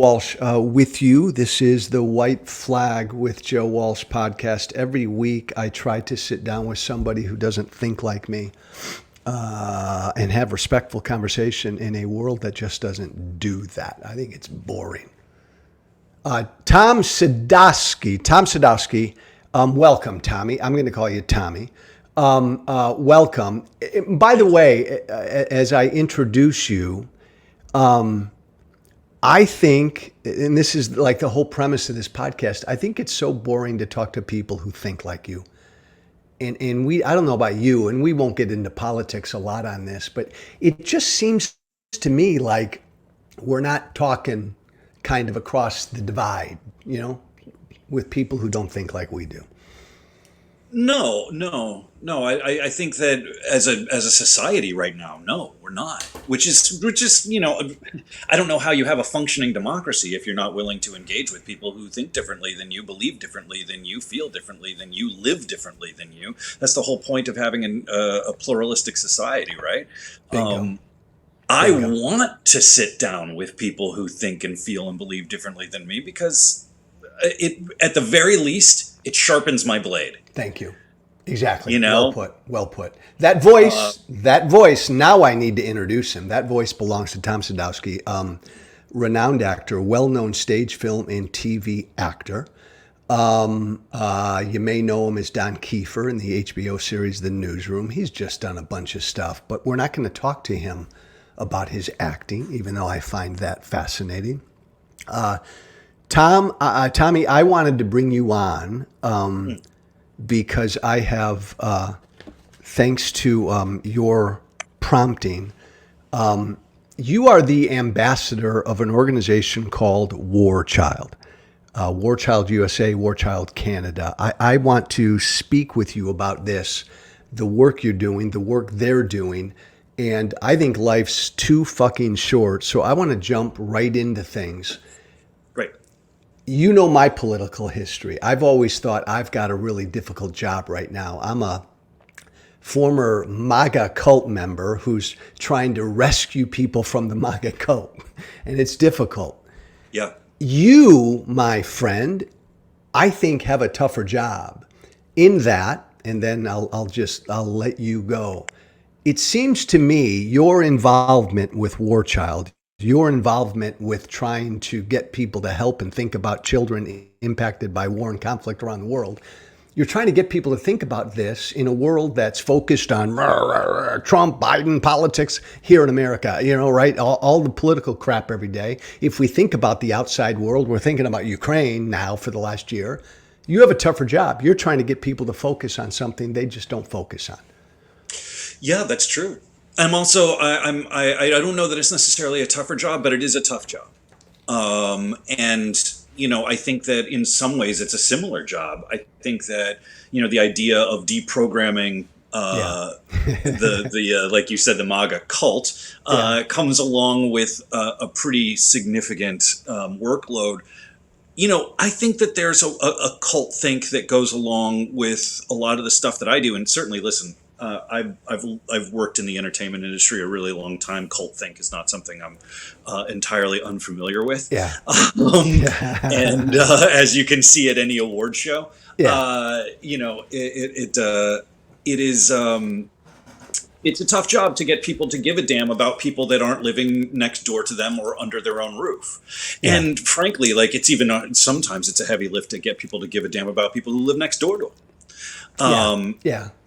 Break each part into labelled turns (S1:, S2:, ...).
S1: Walsh with you. This is the White Flag with Joe Walsh podcast. Every week I try to sit down with somebody who doesn't think like me and have respectful conversation in a world that just doesn't do that. I think it's boring. Tom Sadoski. Welcome, Tommy. I'm going to call you Tommy. Welcome. By the way, as I introduce you, I think, and this is like the whole premise of this podcast, I think it's so boring to talk to people who think like you. And I don't know about you, and we won't get into politics a lot on this, but it just seems to me like we're not talking kind of across the divide, with people who don't think like we do.
S2: No. I think that as a society right now, no, we're not. Which is, I don't know how you have a functioning democracy if you're not willing to engage with people who think differently than you, believe differently than you, feel differently than you, live differently than you. That's the whole point of having a pluralistic society, right?
S1: Bingo.
S2: I want to sit down with people who think and feel and believe differently than me because at the very least, it sharpens my blade.
S1: Thank you. Exactly. Well put. That voice, now I need to introduce him. That voice belongs to Tom Sadoski, renowned actor, well-known stage, film, and TV actor. You may know him as Don Kiefer in the HBO series The Newsroom. He's just done a bunch of stuff, but we're not going to talk to him about his acting, even though I find that fascinating. Tommy, I wanted to bring you on because I have, thanks to your prompting, you are the ambassador of an organization called War Child. War Child USA, War Child Canada. I want to speak with you about this, the work you're doing, the work they're doing, and I think life's too fucking short, so I want to jump right into things.
S2: Right.
S1: You know my political history. I've always thought I've got a really difficult job right now. I'm a former MAGA cult member who's trying to rescue people from the MAGA cult, and it's difficult.
S2: Yeah.
S1: You, my friend, I think have a tougher job in that, and then I'll let you go. It seems to me your involvement with War Child, your involvement with trying to get people to help and think about children impacted by war and conflict around the world, you're trying to get people to think about this in a world that's focused on Trump, Biden politics here in America, right? All the political crap every day. If we think about the outside world, we're thinking about Ukraine now for the last year. You have a tougher job. You're trying to get people to focus on something they just don't focus on.
S2: Yeah, that's true. I'm also, I don't know that it's necessarily a tougher job, but it is a tough job. And I think that in some ways it's a similar job. I think that, the idea of deprogramming the like you said, the MAGA cult comes along with a pretty significant workload. I think that there's a cult think that goes along with a lot of the stuff that I do. And certainly, listen, I've worked in the entertainment industry a really long time. Cult think is not something I'm entirely unfamiliar with.
S1: Yeah.
S2: And as you can see at any award show, it is it's a tough job to get people to give a damn about people that aren't living next door to them or under their own roof. Yeah. And frankly, it's even sometimes it's a heavy lift to get people to give a damn about people who live next door to them.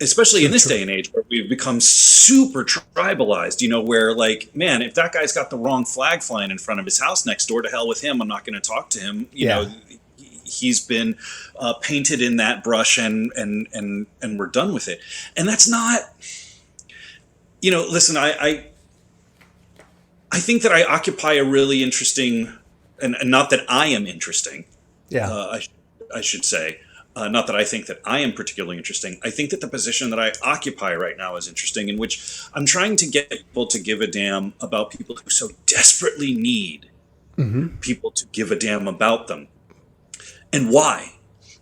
S2: Especially in this day and age where we've become super tribalized, where man, if that guy's got the wrong flag flying in front of his house next door, to hell with him. I'm not going to talk to him. He's been painted in that brush and we're done with it. And that's not, listen, I think that I occupy a really interesting, and not that I am interesting. I should say. Not that I think that I am particularly interesting. I think that the position that I occupy right now is interesting, in which I'm trying to get people to give a damn about people who so desperately need people to give a damn about them. And why?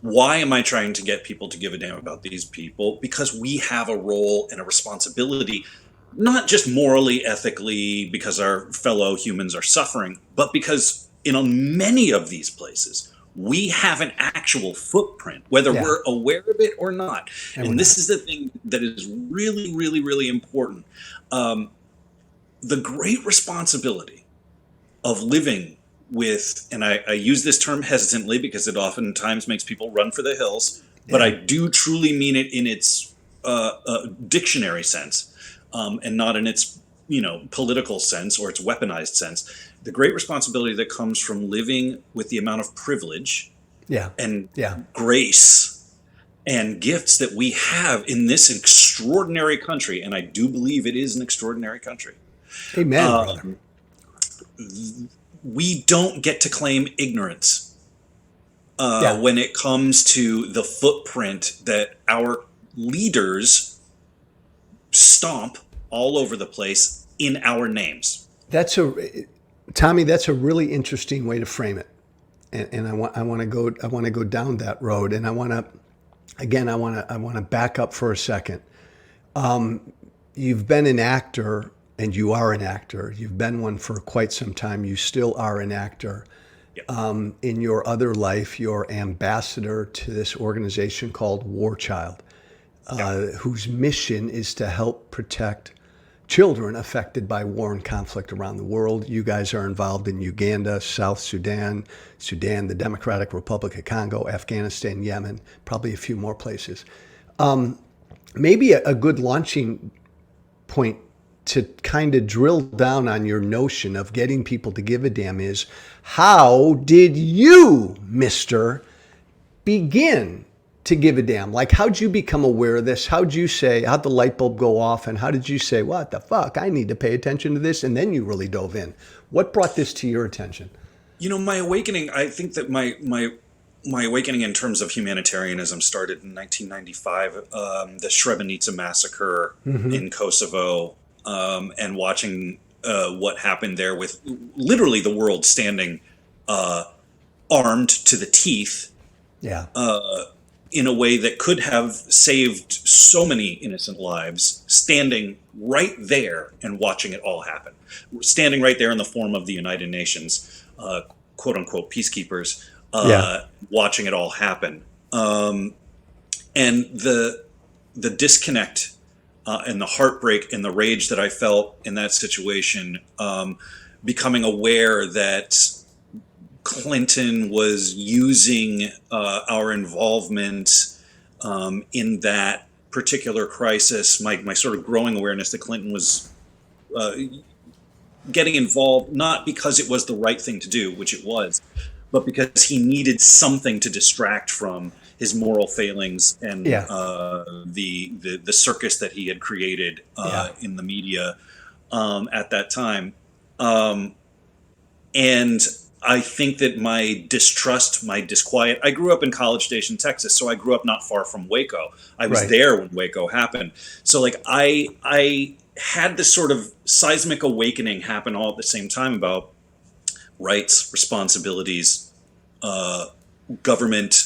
S2: Why am I trying to get people to give a damn about these people? Because we have a role and a responsibility, not just morally, ethically, because our fellow humans are suffering, but because in many of these places, we have an actual footprint, whether
S1: Yeah.
S2: we're aware of it or not.
S1: And we're
S2: And this
S1: not.
S2: is the thing that is really, really, really important. Um, the great responsibility of living with, and I use this term hesitantly because it oftentimes makes people run for the hills, but I
S1: Yeah.
S2: do truly mean it in its dictionary sense, and not in its political sense or its weaponized sense. The great responsibility that comes from living with the amount of privilege
S1: Yeah.
S2: and
S1: Yeah.
S2: grace and gifts that we have in this extraordinary country, and I do believe it is an extraordinary country.
S1: Amen, brother.
S2: We don't get to claim ignorance
S1: Yeah.
S2: when it comes to the footprint that our leaders stomp all over the place in our names.
S1: That's a Tommy. That's a really interesting way to frame it, and I want to go down that road, and I want to back up for a second. You've been an actor, and you are an actor. You've been one for quite some time. You still are an actor.
S2: Yeah.
S1: In your other life, you're ambassador to this organization called War Child, whose mission is to help protect children affected by war and conflict around the world. You guys are involved in Uganda, South Sudan, the Democratic Republic of Congo, Afghanistan, Yemen, probably a few more places. Maybe a good launching point to kind of drill down on your notion of getting people to give a damn is, how did you, mister, begin to give a damn? Like, how'd you become aware of this? How'd the light bulb go off? And how did you say, what the fuck, I need to pay attention to this? And then you really dove in. What brought this to your attention?
S2: My awakening, I think that my awakening in terms of humanitarianism started in 1995, the Srebrenica massacre in Kosovo, and watching what happened there with literally the world standing armed to the teeth
S1: Yeah.
S2: in a way that could have saved so many innocent lives, standing right there and watching it all happen. Standing right there in the form of the United Nations, quote unquote, peacekeepers, watching it all happen. And the disconnect and the heartbreak and the rage that I felt in that situation, becoming aware that Clinton was using our involvement in that particular crisis, my sort of growing awareness that Clinton was getting involved, not because it was the right thing to do, which it was, but because he needed something to distract from his moral failings and the circus that he had created in the media at that time. And I think that my distrust, my disquiet, I grew up in College Station, Texas, so I grew up not far from Waco. I was there when Waco happened. So like I had this sort of seismic awakening happen all at the same time about rights, responsibilities, government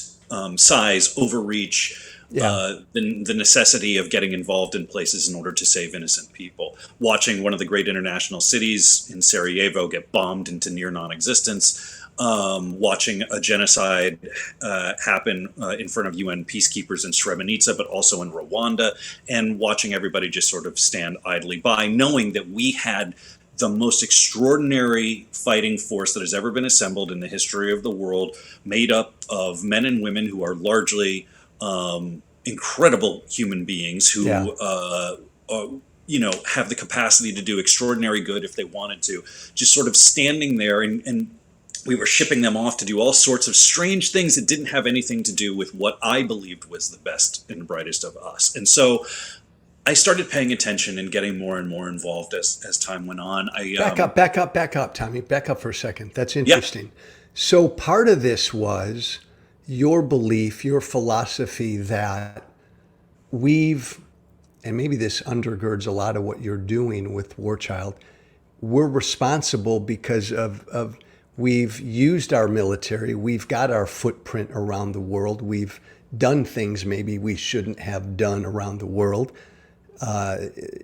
S2: size, overreach, the necessity of getting involved in places in order to save innocent people. Watching one of the great international cities in Sarajevo get bombed into near non-existence. Watching a genocide happen in front of UN peacekeepers in Srebrenica, but also in Rwanda, and watching everybody just sort of stand idly by, knowing that we had the most extraordinary fighting force that has ever been assembled in the history of the world, made up of men and women who are largely incredible human beings who have the capacity to do extraordinary good if they wanted to, just sort of standing there, and we were shipping them off to do all sorts of strange things that didn't have anything to do with what I believed was the best and brightest of us. And so I started paying attention and getting more and more involved as time went on.
S1: Back up, Tommy. Back up for a second. That's interesting. So part of this was your belief, your philosophy that and maybe this undergirds a lot of what you're doing with War Child, we're responsible because of we've used our military, we've got our footprint around the world, we've done things maybe we shouldn't have done around the world,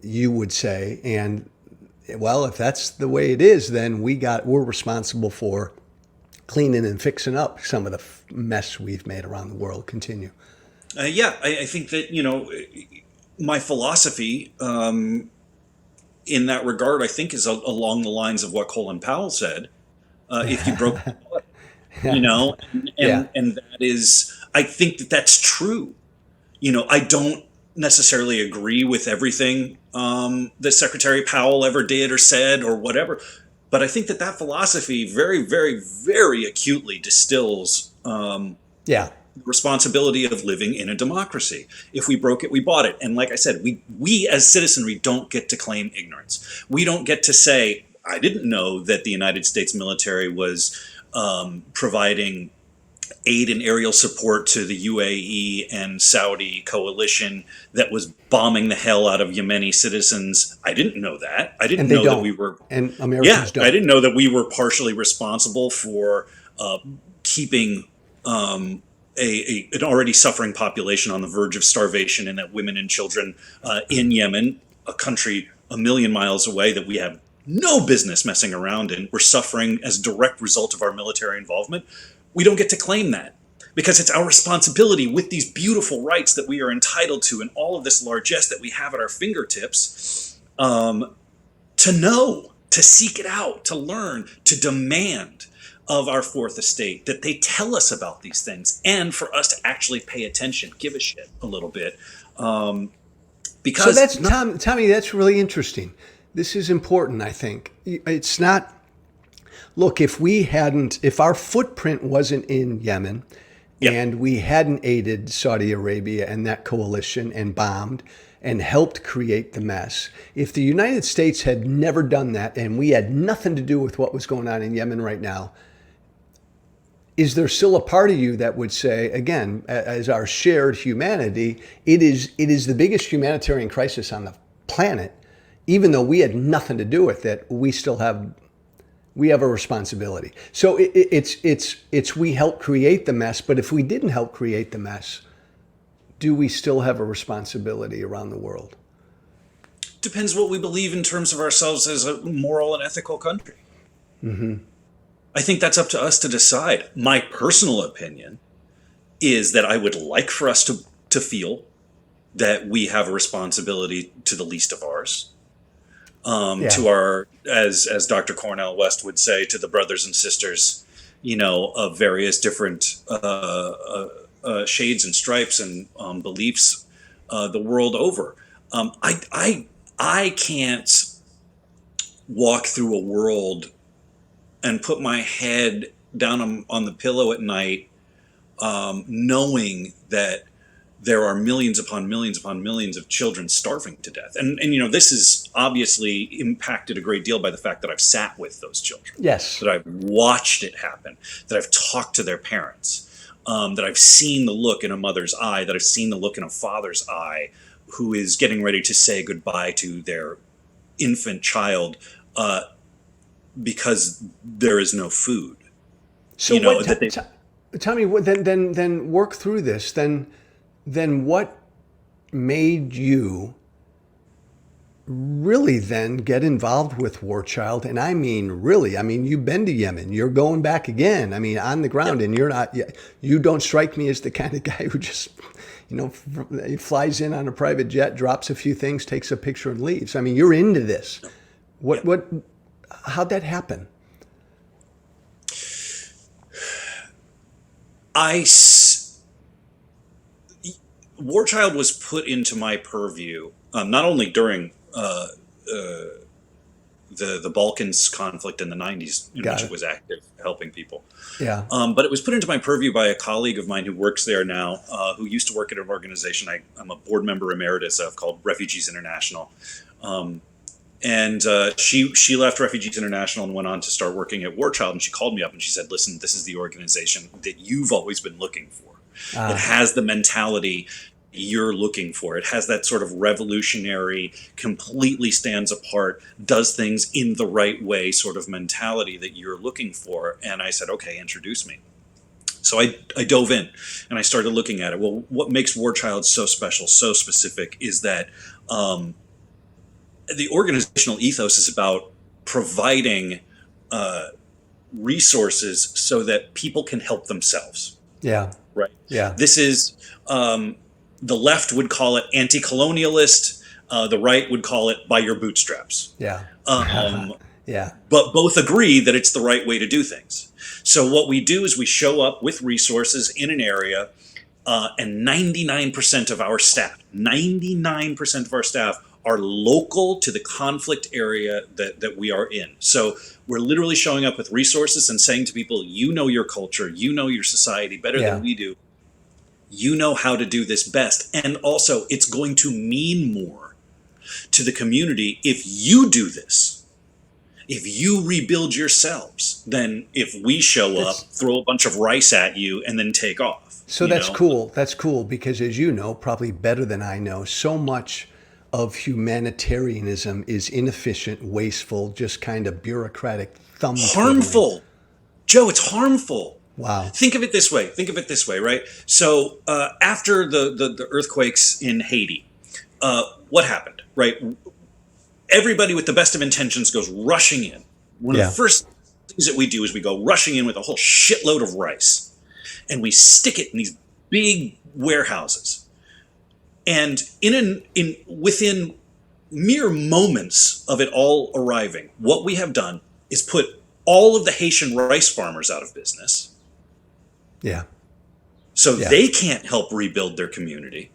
S1: you would say. And well, if that's the way it is, then we're responsible for cleaning and fixing up some of the mess we've made around the world. Continue.
S2: I think that, my philosophy in that regard, I think, is along the lines of what Colin Powell said. If you broke,
S1: Yeah.
S2: and that is, I think that that's true. I don't necessarily agree with everything that Secretary Powell ever did or said or whatever, but I think that philosophy very, very, very acutely distills
S1: Yeah.
S2: responsibility of living in a democracy. If we broke it, we bought it. And like I said, we as citizenry don't get to claim ignorance. We don't get to say, I didn't know that the United States military was providing aid and aerial support to the UAE and Saudi coalition that was bombing the hell out of Yemeni citizens. I didn't know that. I didn't know that we were.
S1: And Americans don't.
S2: I didn't know that we were partially responsible for keeping an already suffering population on the verge of starvation, and that women and children in Yemen, a country a million miles away that we have no business messing around in, were suffering as a direct result of our military involvement. We don't get to claim that because it's our responsibility, with these beautiful rights that we are entitled to and all of this largesse that we have at our fingertips, to know, to seek it out, to learn, to demand of our fourth estate that they tell us about these things, and for us to actually pay attention, give a shit a little bit. Because
S1: so that's Tommy, that's really interesting. This is important, I think. It's not, look, if our footprint wasn't in Yemen,
S2: Yep.
S1: and we hadn't aided Saudi Arabia and that coalition and bombed and helped create the mess, if the United States had never done that and we had nothing to do with what was going on in Yemen right now, is there still a part of you that would say, again, as our shared humanity, it is the biggest humanitarian crisis on the planet, even though we had nothing to do with it, we have a responsibility. So it's we help create the mess, but if we didn't help create the mess, do we still have a responsibility around the world?
S2: Depends what we believe in terms of ourselves as a moral and ethical country.
S1: Mm-hmm.
S2: I think that's up to us to decide. My personal opinion is that I would like for us to feel that we have a responsibility to the least of ours. To our, as Dr. Cornell West would say, to the brothers and sisters, of various different shades and stripes and beliefs the world over. I can't walk through a world and put my head down on the pillow at night, knowing that there are millions upon millions upon millions of children starving to death. And this is obviously impacted a great deal by the fact that I've sat with those children.
S1: Yes.
S2: That I've watched it happen, that I've talked to their parents, that I've seen the look in a mother's eye, that I've seen the look in a father's eye who is getting ready to say goodbye to their infant child because there is no food.
S1: So tell me, then work through this. Then what made you really then get involved with War Child? And I mean, really, you've been to Yemen, you're going back again, on the ground, and you don't strike me as the kind of guy who just, he flies in on a private jet, drops a few things, takes a picture and leaves. You're into this. How'd that happen?
S2: War Child was put into my purview not only during the Balkans conflict in the 90s, in which it was active helping people.
S1: Yeah.
S2: But it was put into my purview by a colleague of mine who works there now, who used to work at an organization I'm a board member emeritus of, called Refugees International. And she left Refugees International and went on to start working at War Child. And she called me up and she said, listen, this is the organization that you've always been looking for. It has the mentality you're looking for. It has that sort of revolutionary, completely stands apart, does things in the right way sort of mentality that you're looking for. And I said, okay, introduce me. So I dove in and I started looking at it. Well, what makes War Child so special, so specific, is that the organizational ethos is about providing resources so that people can help themselves.
S1: Yeah.
S2: Right.
S1: Yeah.
S2: This is, the left would call it anti-colonialist. The right would call it by your bootstraps.
S1: Yeah. Yeah.
S2: But both agree that it's the right way to do things. So what we do is we show up with resources in an area, and 99% of our staff, 99% of our staff are local to the conflict area that we are in. So we're literally showing up with resources and saying to people, you know your culture, you know your society better than we do. You know how to do this best. And also, it's going to mean more to the community if you do this. If you rebuild yourselves, than if we show up, throw a bunch of rice at you, and then take off.
S1: So that's cool. That's cool because, as you know, probably better than I know, so much of humanitarianism is inefficient, wasteful, just kind of bureaucratic thumb
S2: harmful. Joe, it's harmful.
S1: Wow.
S2: Think of it this way, right? So after the earthquakes in Haiti, what happened, right? Everybody with the best of intentions goes rushing in. One of the first things that we do is we go rushing in with a whole shitload of rice, and we stick it in these big warehouses. And within mere moments of it all arriving, what we have done is put all of the Haitian rice farmers out of business.
S1: Yeah.
S2: So they can't help rebuild their community.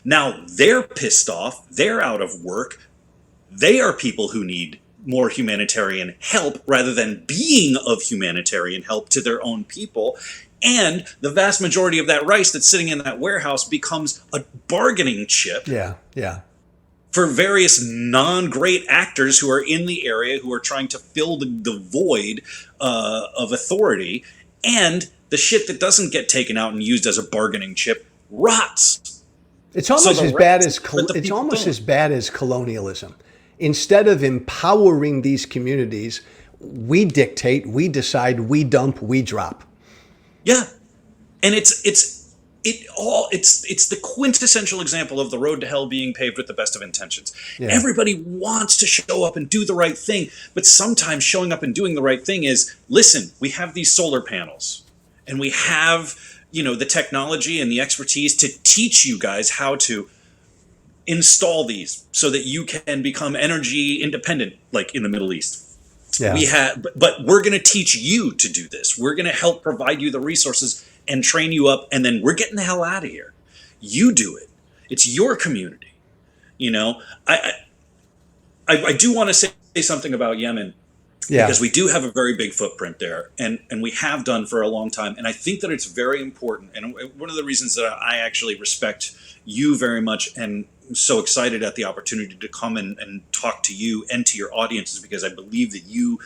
S2: Now they're pissed off. They're out of work. They are people who need more humanitarian help rather than being of humanitarian help to their own people. And the vast majority of that rice that's sitting in that warehouse becomes a bargaining chip for various non-great actors who are in the area who are trying to fill the void of authority. And the shit that doesn't get taken out and used as a bargaining chip rots.
S1: It's almost as bad as colonialism. Instead of empowering these communities, we dictate, we decide, we dump, we drop.
S2: Yeah, and it's the quintessential example of the road to hell being paved with the best of intentions. Yeah. Everybody wants to show up and do the right thing, but sometimes showing up and doing the right thing is, listen, we have these solar panels, and we have, the technology and the expertise to teach you guys how to install these so that you can become energy independent, like in the Middle East. Yeah. But we're going to teach you to do this. We're going to help provide you the resources and train you up, and then we're getting the hell out of here. You do it. It's your community. I do want to say something about Yemen, because we do have a very big footprint there, and we have done for a long time. And I think that it's very important. And one of the reasons that I actually respect you very much and I'm so excited at the opportunity to come and talk to you and to your audience is because I believe that you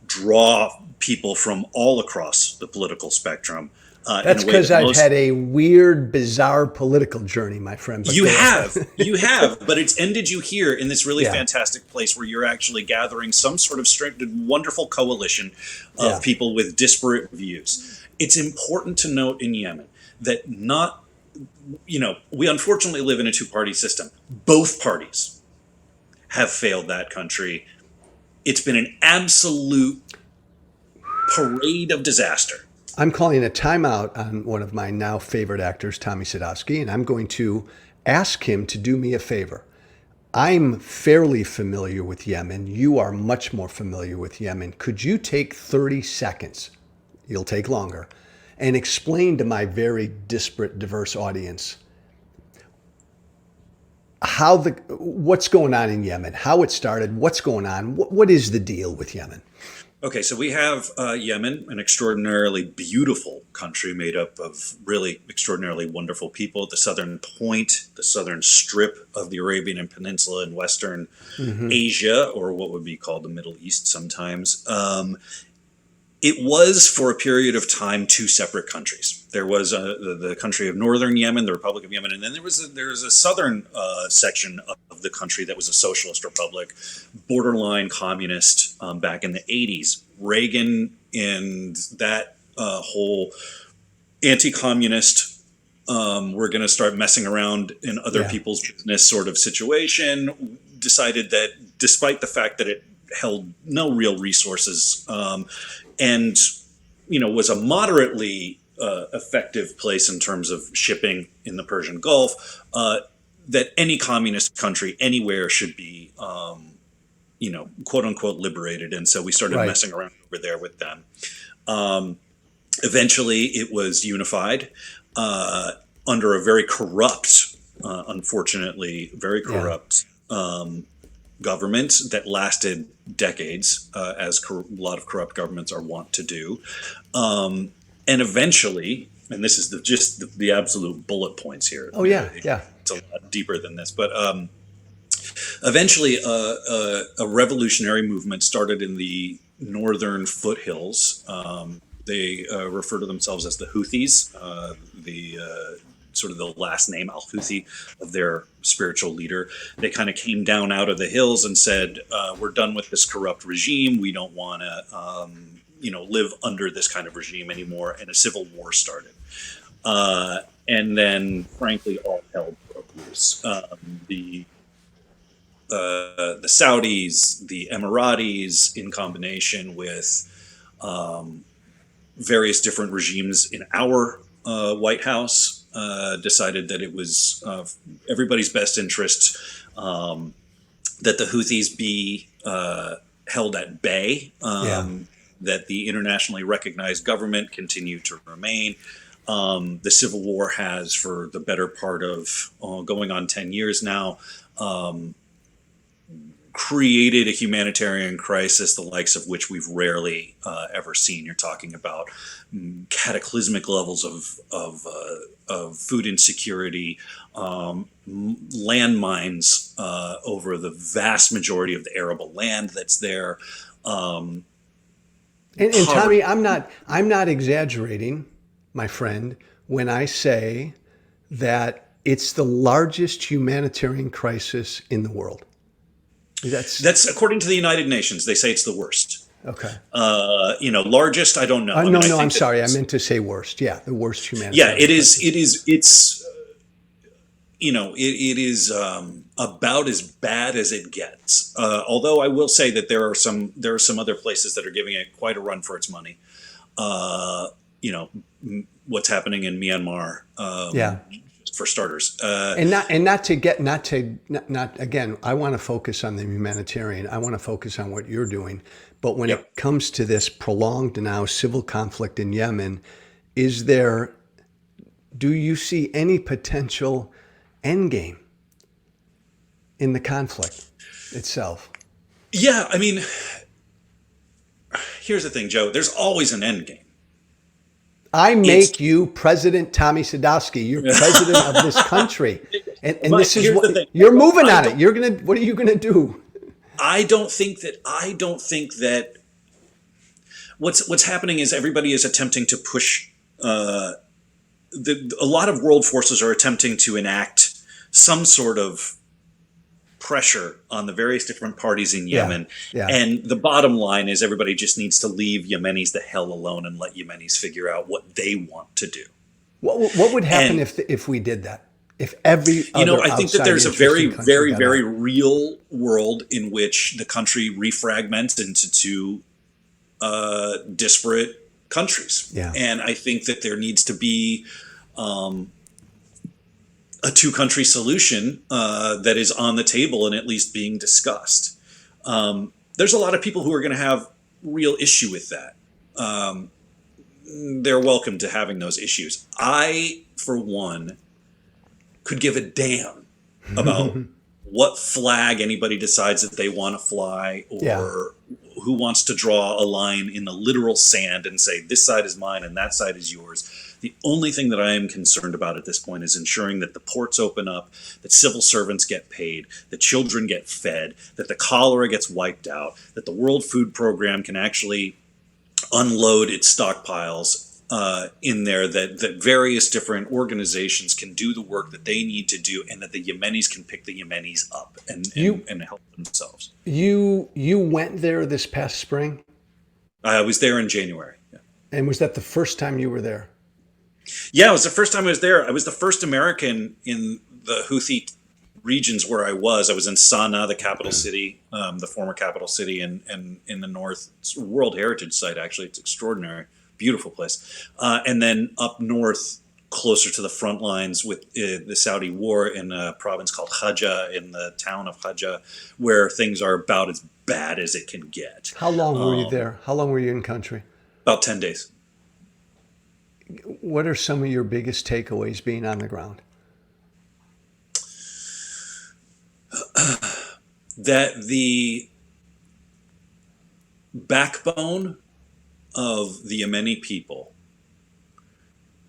S2: draw people from all across the political spectrum.
S1: That's because I've had a weird, bizarre political journey, my friend.
S2: You have, but it's ended you here in this really fantastic place where you're actually gathering some sort of wonderful coalition of people with disparate views. It's important to note in Yemen that we unfortunately live in a two-party system. Both parties have failed that country. It's been an absolute parade of disaster.
S1: I'm calling a timeout on one of my now favorite actors, Tom Sadoski, and I'm going to ask him to do me a favor. I'm fairly familiar with Yemen. You are much more familiar with Yemen. Could you take 30 seconds, you'll take longer, and explain to my very disparate, diverse audience what's going on in Yemen, how it started, what's going on, what is the deal with Yemen?
S2: Okay, so we have Yemen, an extraordinarily beautiful country made up of really extraordinarily wonderful people. The southern point, the southern strip of the Arabian Peninsula in Western Asia, or what would be called the Middle East sometimes. It was, for a period of time, two separate countries. There was the country of northern Yemen, the Republic of Yemen, and then there was a southern section of the country that was a socialist republic, borderline communist back in the 80s. Reagan and that whole anti-communist, we're going to start messing around in other people's business sort of situation, decided that despite the fact that it held no real resources, and was a moderately effective place in terms of shipping in the Persian Gulf. That any communist country anywhere should be, quote unquote, liberated. And so we started
S1: Right.
S2: messing around over there with them. Eventually, it was unified under a very corrupt, unfortunately, very corrupt government that lasted decades, as a lot of corrupt governments are wont to do. And eventually, and this is just the absolute bullet points here.
S1: Oh, yeah, yeah.
S2: It's a lot deeper than this, but eventually, a revolutionary movement started in the northern foothills. They refer to themselves as the Houthis, the sort of the last name al-Houthi of their spiritual leader. They kind of came down out of the hills and said, "We're done with this corrupt regime. We don't want to, live under this kind of regime anymore." And a civil war started. And then, frankly, all hell broke loose. The Saudis, the Emiratis, in combination with various different regimes in our White House, decided that it was everybody's best interest that the Houthis be held at bay, that the internationally recognized government continue to remain. The civil war has, for the better part of going on 10 years now, created a humanitarian crisis, the likes of which we've rarely ever seen. You're talking about cataclysmic levels of food insecurity, landmines over the vast majority of the arable land that's there.
S1: And Tommy, I'm not exaggerating, my friend, when I say that it's the largest humanitarian crisis in the world.
S2: That's according to the United Nations. They say it's the worst.
S1: Okay.
S2: Largest, I don't know.
S1: I'm sorry. I meant to say worst. Yeah, the worst humanitarian.
S2: Yeah, it is. It is. It's. It is about as bad as it gets. Although I will say that there are some other places that are giving it quite a run for its money. What's happening in Myanmar. For starters,
S1: again, I want to focus on the humanitarian. I want to focus on what you're doing. But when it comes to this prolonged now civil conflict in Yemen, do you see any potential endgame in the conflict itself?
S2: Yeah, I mean, here's the thing, Joe. There's always an endgame.
S1: I make you President Tommy Sadoski. You're president of this country, and
S2: Mike,
S1: this is what you're moving on it. What are you gonna do?
S2: I don't think that what's happening is everybody is attempting to push. A lot of world forces are attempting to enact some sort of pressure on the various different parties in Yemen. And the bottom line is everybody just needs to leave Yemenis the hell alone and let Yemenis figure out what they want to do.
S1: What would happen if we did that? If every
S2: I think that there's a very, very, very real world in which the country refragments into two disparate countries. And I think that there needs to be a two-country solution that is on the table and at least being discussed. There's a lot of people who are going to have real issue with that. They're welcome to having those issues. I, for one, could give a damn about what flag anybody decides that they want to fly, or who wants to draw a line in the literal sand and say this side is mine and that side is yours. The only thing that I am concerned about at this point is ensuring that the ports open up, that civil servants get paid, that children get fed, that the cholera gets wiped out, that the World Food Program can actually unload its stockpiles in there, that various different organizations can do the work that they need to do, and that the Yemenis can pick the Yemenis up and help themselves.
S1: You went there this past spring?
S2: I was there in January. Yeah.
S1: And was that the first time you were there?
S2: Yeah, it was the first time I was there. I was the first American in the Houthi regions where I was in Sana, the capital city, the former capital city, and in the north. It's a World Heritage Site, actually. It's extraordinary, beautiful place. And then up north, closer to the front lines with the Saudi war in a province called Hajjah, in the town of Hajjah, where things are about as bad as it can get.
S1: How long were you there? How long were you in country?
S2: About 10 days.
S1: What are some of your biggest takeaways being on the ground?
S2: That the backbone of the Yemeni people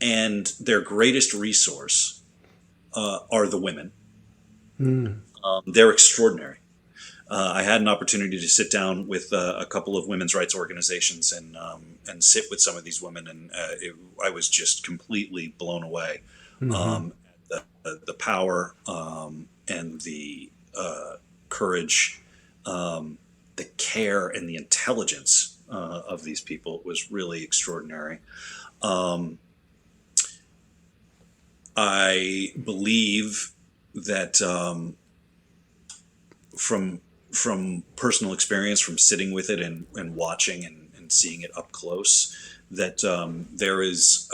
S2: and their greatest resource are the women. They're extraordinary. I had an opportunity to sit down with a couple of women's rights organizations and sit with some of these women, and I was just completely blown away. The power and the courage, the care and the intelligence of these people was really extraordinary. I believe that from personal experience, from sitting with it and watching and seeing it up close, that there is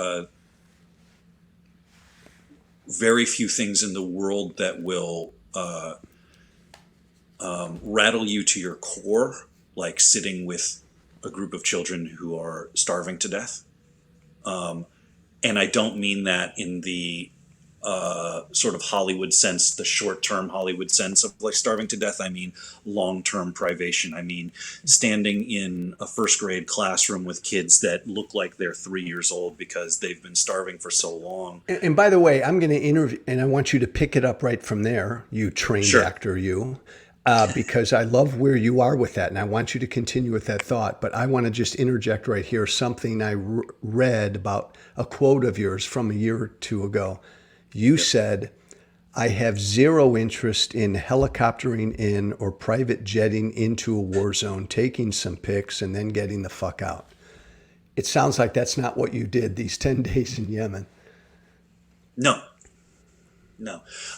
S2: very few things in the world that will rattle you to your core, like sitting with a group of children who are starving to death. And I don't mean that in the sort of Hollywood sense, the short-term Hollywood sense of like starving to death. I mean long-term privation. I mean standing in a first grade classroom with kids that look like they're 3 years old because they've been starving for so long.
S1: And by the way, I'm going to interview, and I want you to pick it up right from there, you trained actor, because I love where you are with that, and I want you to continue with that thought. But I want to just interject right here something I read about a quote of yours from a year or two ago. You said, "I have zero interest in helicoptering in or private jetting into a war zone, taking some pics, and then getting the fuck out." It sounds like that's not what you did these 10 days in Yemen.
S2: No.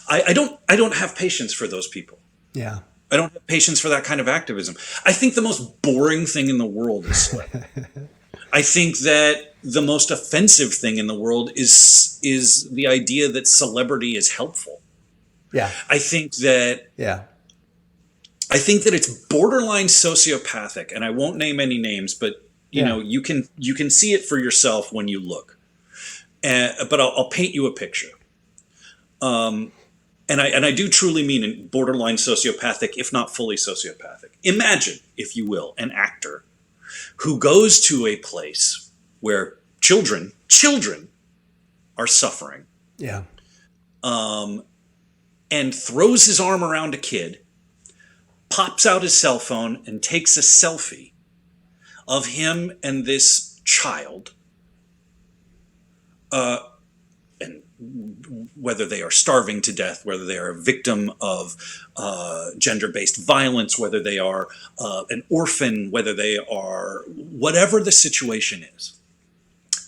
S2: I don't have patience for those people.
S1: Yeah.
S2: I don't have patience for that kind of activism. I think the most boring thing in the world is sweat. I think that the most offensive thing in the world is the idea that celebrity is helpful.
S1: Yeah.
S2: I think that it's borderline sociopathic, and I won't name any names, but you know, you can see it for yourself when you look. But I'll paint you a picture. And I do truly mean borderline sociopathic, if not fully sociopathic. Imagine, if you will, an actor who goes to a place where children are suffering.
S1: Yeah.
S2: And throws his arm around a kid, pops out his cell phone and takes a selfie of him and this child, and whether they are starving to death, whether they are a victim of gender-based violence, whether they are an orphan, whether they are whatever the situation is,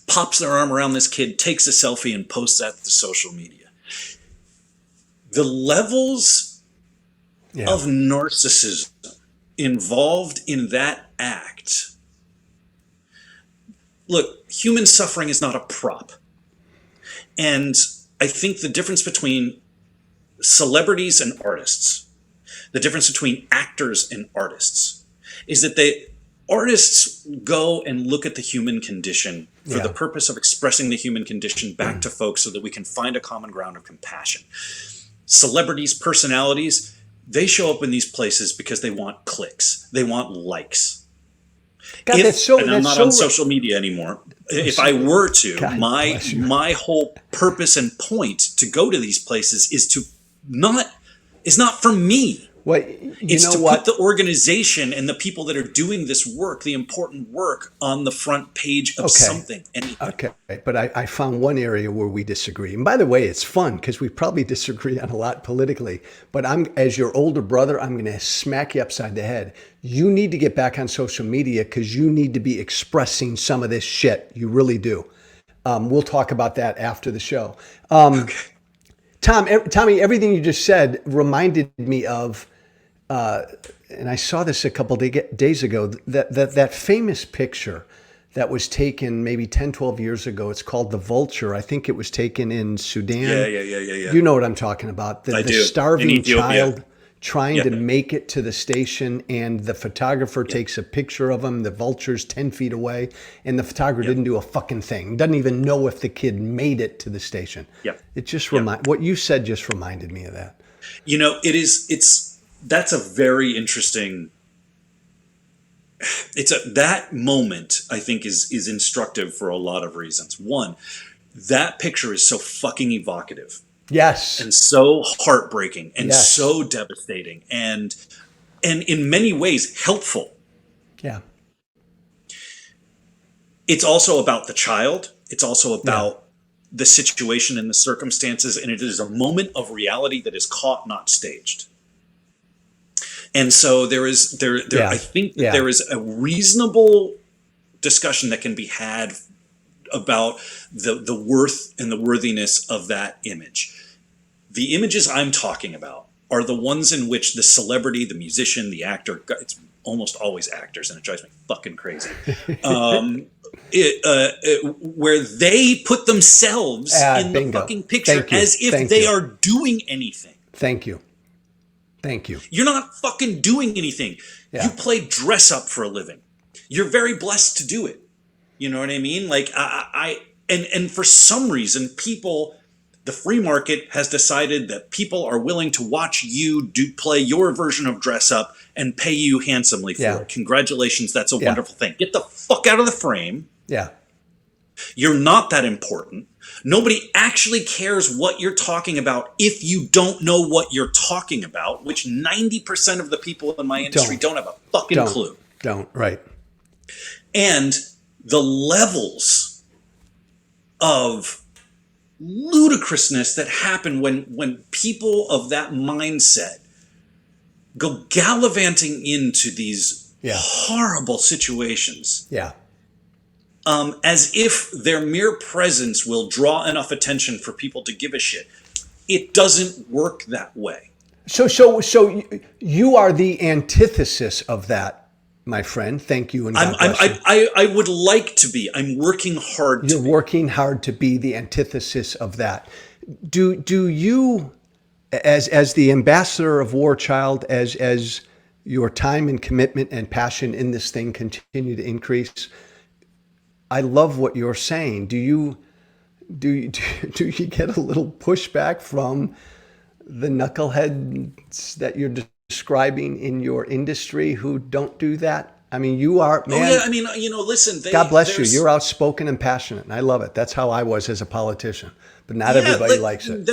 S2: pops their arm around this kid, takes a selfie, and posts that to social media. The levels of narcissism involved in that act. Look, human suffering is not a prop. And I think the difference between celebrities and artists, the difference between actors and artists, is that artists go and look at the human condition for the purpose of expressing the human condition back to folks so that we can find a common ground of compassion. Celebrities, personalities, they show up in these places because they want clicks. They want likes.
S1: God,
S2: and I'm not on social media anymore. If I were to, my whole purpose and point to go to these places is not for me.
S1: Well,
S2: it's to put the organization and the people that are doing this work, the important work, on the front page of something. Anything.
S1: Okay, but I found one area where we disagree. And by the way, it's fun because we probably disagree on a lot politically. But as your older brother, I'm going to smack you upside the head. You need to get back on social media because you need to be expressing some of this shit. You really do. We'll talk about that after the show. Tommy, everything you just said reminded me of, and I saw this a couple days ago, that famous picture that was taken maybe 10, 12 years ago. It's called The Vulture. I think it was taken in Sudan.
S2: Yeah.
S1: You know what I'm talking about.
S2: I
S1: The
S2: do.
S1: starving child trying
S2: Yeah.
S1: to make it to the station, and the photographer takes a picture of him. The vulture's 10 feet away, and the photographer didn't do a fucking thing. Doesn't even know if the kid made it to the station.
S2: Yeah.
S1: It just what you said just reminded me of that.
S2: You know, that's a very interesting. That moment, I think, is instructive for a lot of reasons. One, that picture is so fucking evocative.
S1: Yes.
S2: And so heartbreaking and so devastating and in many ways helpful.
S1: Yeah.
S2: It's also about the child. It's also about the situation and the circumstances, and it is a moment of reality that is caught, not staged. And so I think that there is a reasonable discussion that can be had about the worth and the worthiness of that image. The images I'm talking about are the ones in which the celebrity, the musician, the actor, it's almost always actors, and it drives me fucking crazy, where they put themselves in the fucking picture as if they are doing anything.
S1: Thank you.
S2: You're not fucking doing anything. You play dress up for a living. You're very blessed to do it. You know what I mean? Like and for some reason, the free market has decided that people are willing to watch you play your version of dress up and pay you handsomely for it. Congratulations, that's a wonderful thing. Get the fuck out of the frame.
S1: Yeah.
S2: You're not that important. Nobody actually cares what you're talking about if you don't know what you're talking about, which 90% of the people in my industry don't have a fucking clue.
S1: Right.
S2: And the levels of ludicrousness that happen when people of that mindset go gallivanting into these horrible situations.
S1: Yeah.
S2: As if their mere presence will draw enough attention for people to give a shit. It doesn't work that way.
S1: So you are the antithesis of that, my friend. Thank you, and God bless you.
S2: I would like to be. I'm working hard.
S1: You're working hard to be the antithesis of that. Do you, as the ambassador of War Child, as your time and commitment and passion in this thing continue to increase? I love what you're saying. Do you get a little pushback from the knuckleheads that you're describing in your industry who don't do that? I mean, you are, man.
S2: Oh yeah, I mean, listen.
S1: God bless you. You're outspoken and passionate, and I love it. That's how I was as a politician. But not everybody likes it.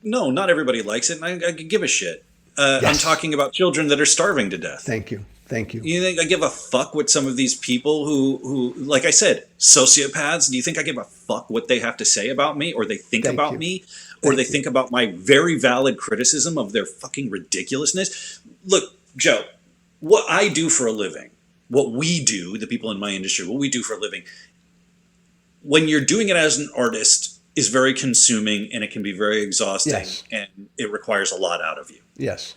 S2: No, not everybody likes it, and I could give a shit. I'm talking about children that are starving to death.
S1: Thank you.
S2: You think I give a fuck what some of these people who, like I said, sociopaths, do you think I give a fuck what they have to say about me, or they think about me, or they think about my very valid criticism of their fucking ridiculousness? Look, Joe, what I do for a living, what we do, the people in my industry, what we do for a living, when you're doing it as an artist, is very consuming, and it can be very exhausting, and it requires a lot out of you.
S1: Yes.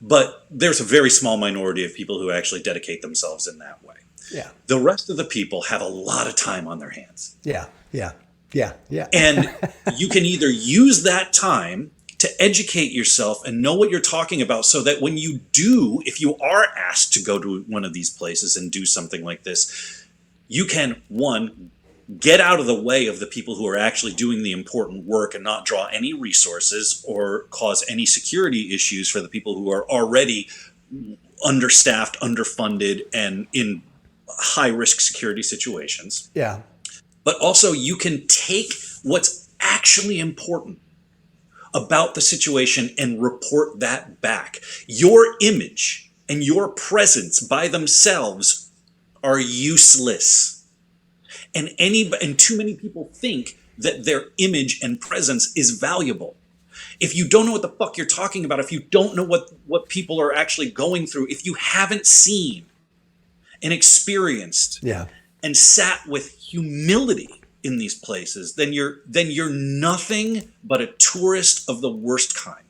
S2: But there's a very small minority of people who actually dedicate themselves in that way.
S1: Yeah.
S2: The rest of the people have a lot of time on their hands.
S1: Yeah.
S2: And you can either use that time to educate yourself and know what you're talking about, so that when you do, if you are asked to go to one of these places and do something like this, you can, one, get out of the way of the people who are actually doing the important work and not draw any resources or cause any security issues for the people who are already understaffed, underfunded, and in high-risk security situations.
S1: Yeah.
S2: But also, you can take what's actually important about the situation and report that back. Your image and your presence by themselves are useless. And too many people think that their image and presence is valuable. If you don't know what the fuck you're talking about, if you don't know what people are actually going through, if you haven't seen and experienced and sat with humility in these places, then you're nothing but a tourist of the worst kind.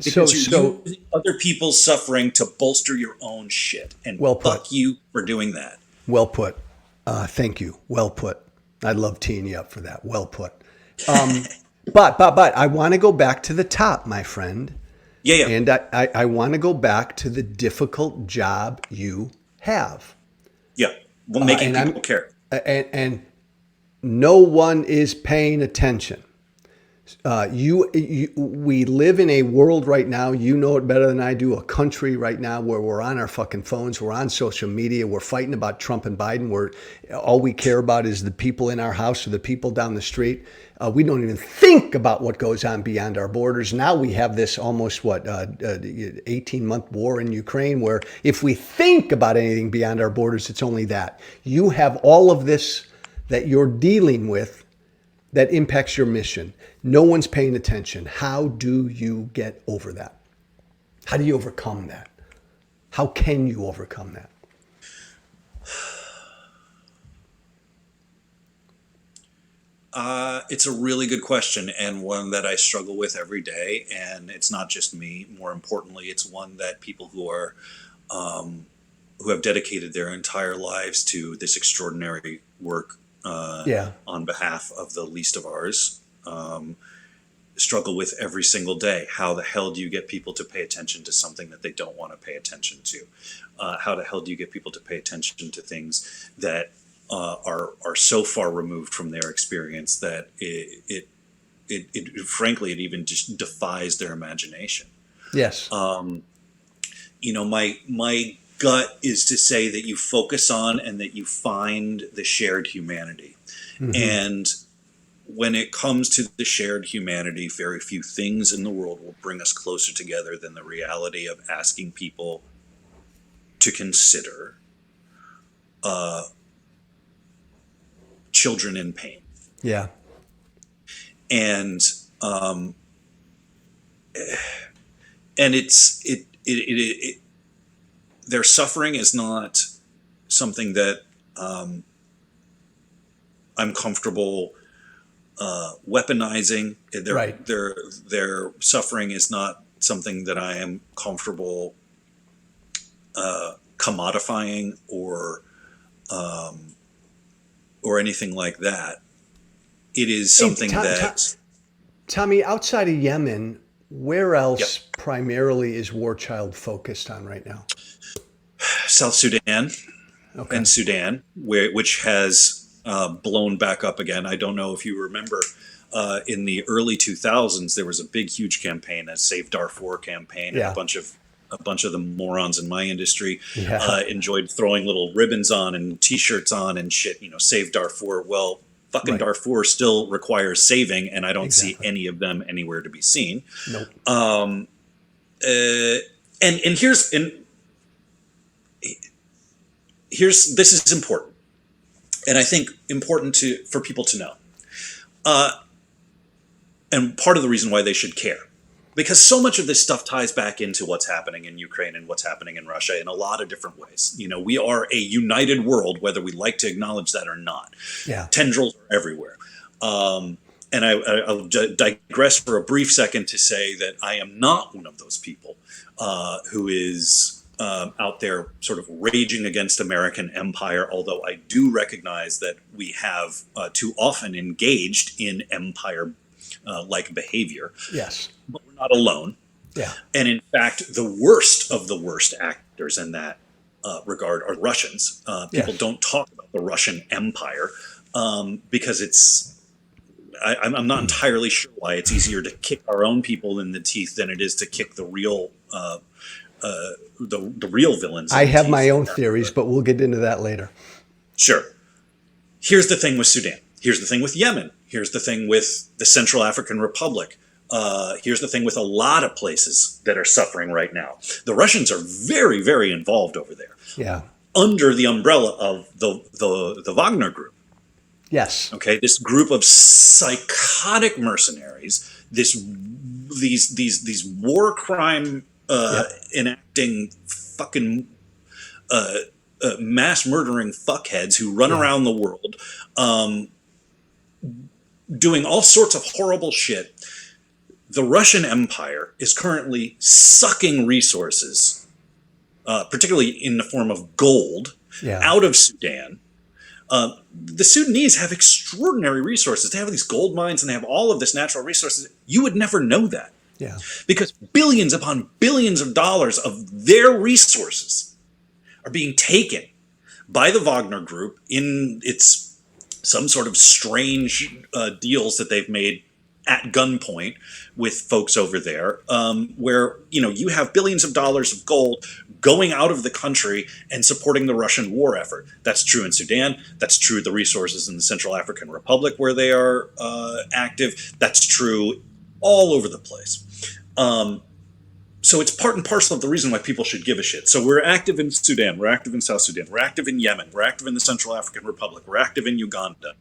S2: Because you're using other people's suffering to bolster your own shit. And
S1: well put.
S2: fuck you for doing that.
S1: Well put. Thank you. Well put. I'd love teeing you up for that. Well put. But I want to go back to the top, my friend.
S2: Yeah.
S1: And I want to go back to the difficult job you have.
S2: Yeah. Well, making people care.
S1: And no one is paying attention. We live in a world right now, you know it better than I do, a country right now where we're on our fucking phones, we're on social media, we're fighting about Trump and Biden, where all we care about is the people in our house or the people down the street. We don't even think about what goes on beyond our borders. Now we have this almost 18-month war in Ukraine, where if we think about anything beyond our borders, it's only that. You have all of this that you're dealing with that impacts your mission. No one's paying attention. How do you get over that? How do you overcome that? How can you overcome that?
S2: It's a really good question, and one that I struggle with every day. And it's not just me. More importantly, it's one that people who have dedicated their entire lives to this extraordinary work on behalf of the least of ours struggle with every single day. How the hell do you get people to pay attention to something that they don't want to pay attention to? How the hell do you get people to pay attention to things that are so far removed from their experience that it frankly, it even just defies their imagination?
S1: Yes.
S2: My gut is to say that you focus on and that you find the shared humanity. Mm-hmm. And when it comes to the shared humanity, very few things in the world will bring us closer together than the reality of asking people to consider children in pain.
S1: Yeah.
S2: And their suffering is not something that I'm comfortable weaponizing. Their suffering is not something that I am comfortable commodifying or anything like that. It is something
S1: Tommy, outside of Yemen, where else primarily is War Child focused on right now?
S2: South Sudan and Sudan, which has blown back up again. I don't know if you remember, in the early 2000s, there was a big, huge campaign, a Save Darfur campaign, and a bunch of the morons in my industry enjoyed throwing little ribbons on and T-shirts on and shit. Save Darfur. Well, fucking Darfur still requires saving, and I don't see any of them anywhere to be seen.
S1: Nope.
S2: Here's this is important, and I think important for people to know, and part of the reason why they should care, because so much of this stuff ties back into what's happening in Ukraine and what's happening in Russia in a lot of different ways. We are a united world, whether we like to acknowledge that or not. Yeah. Tendrils are everywhere. And I'll digress for a brief second to say that I am not one of those people who is out there sort of raging against American empire, although I do recognize that we have too often engaged in empire-like behavior. Yes. But we're not alone. Yeah. And in fact, the worst of the worst actors in that regard are Russians. People don't talk about the Russian Empire because I'm not entirely sure why it's easier to kick our own people in the teeth than it is to kick the real the real villains.
S1: I have my own theories, but we'll get into that later.
S2: Sure. Here's the thing with Sudan. Here's the thing with Yemen. Here's the thing with the Central African Republic. Here's the thing with a lot of places that are suffering right now. The Russians are very, very involved over there. Yeah. Under the umbrella of the Wagner Group. Yes. Okay. This group of psychotic mercenaries. These war crime enacting fucking mass murdering fuckheads who run around the world. doing all sorts of horrible shit. The Russian Empire is currently sucking resources, particularly in the form of gold,
S1: Yeah.
S2: out of Sudan. The Sudanese have extraordinary resources. They have these gold mines and they have all of this natural resources. You would never know that.
S1: Yeah.
S2: Because billions upon billions of dollars of their resources are being taken by the Wagner Group in its some sort of strange deals that they've made at gunpoint with folks over there, where you have billions of dollars of gold going out of the country and supporting the Russian war effort. That's true in Sudan. That's true of the resources in the Central African Republic where they are active. That's true all over the place. So it's part and parcel of the reason why people should give a shit. So we're active in Sudan. We're active in South Sudan. We're active in Yemen. We're active in the Central African Republic. We're active in Uganda.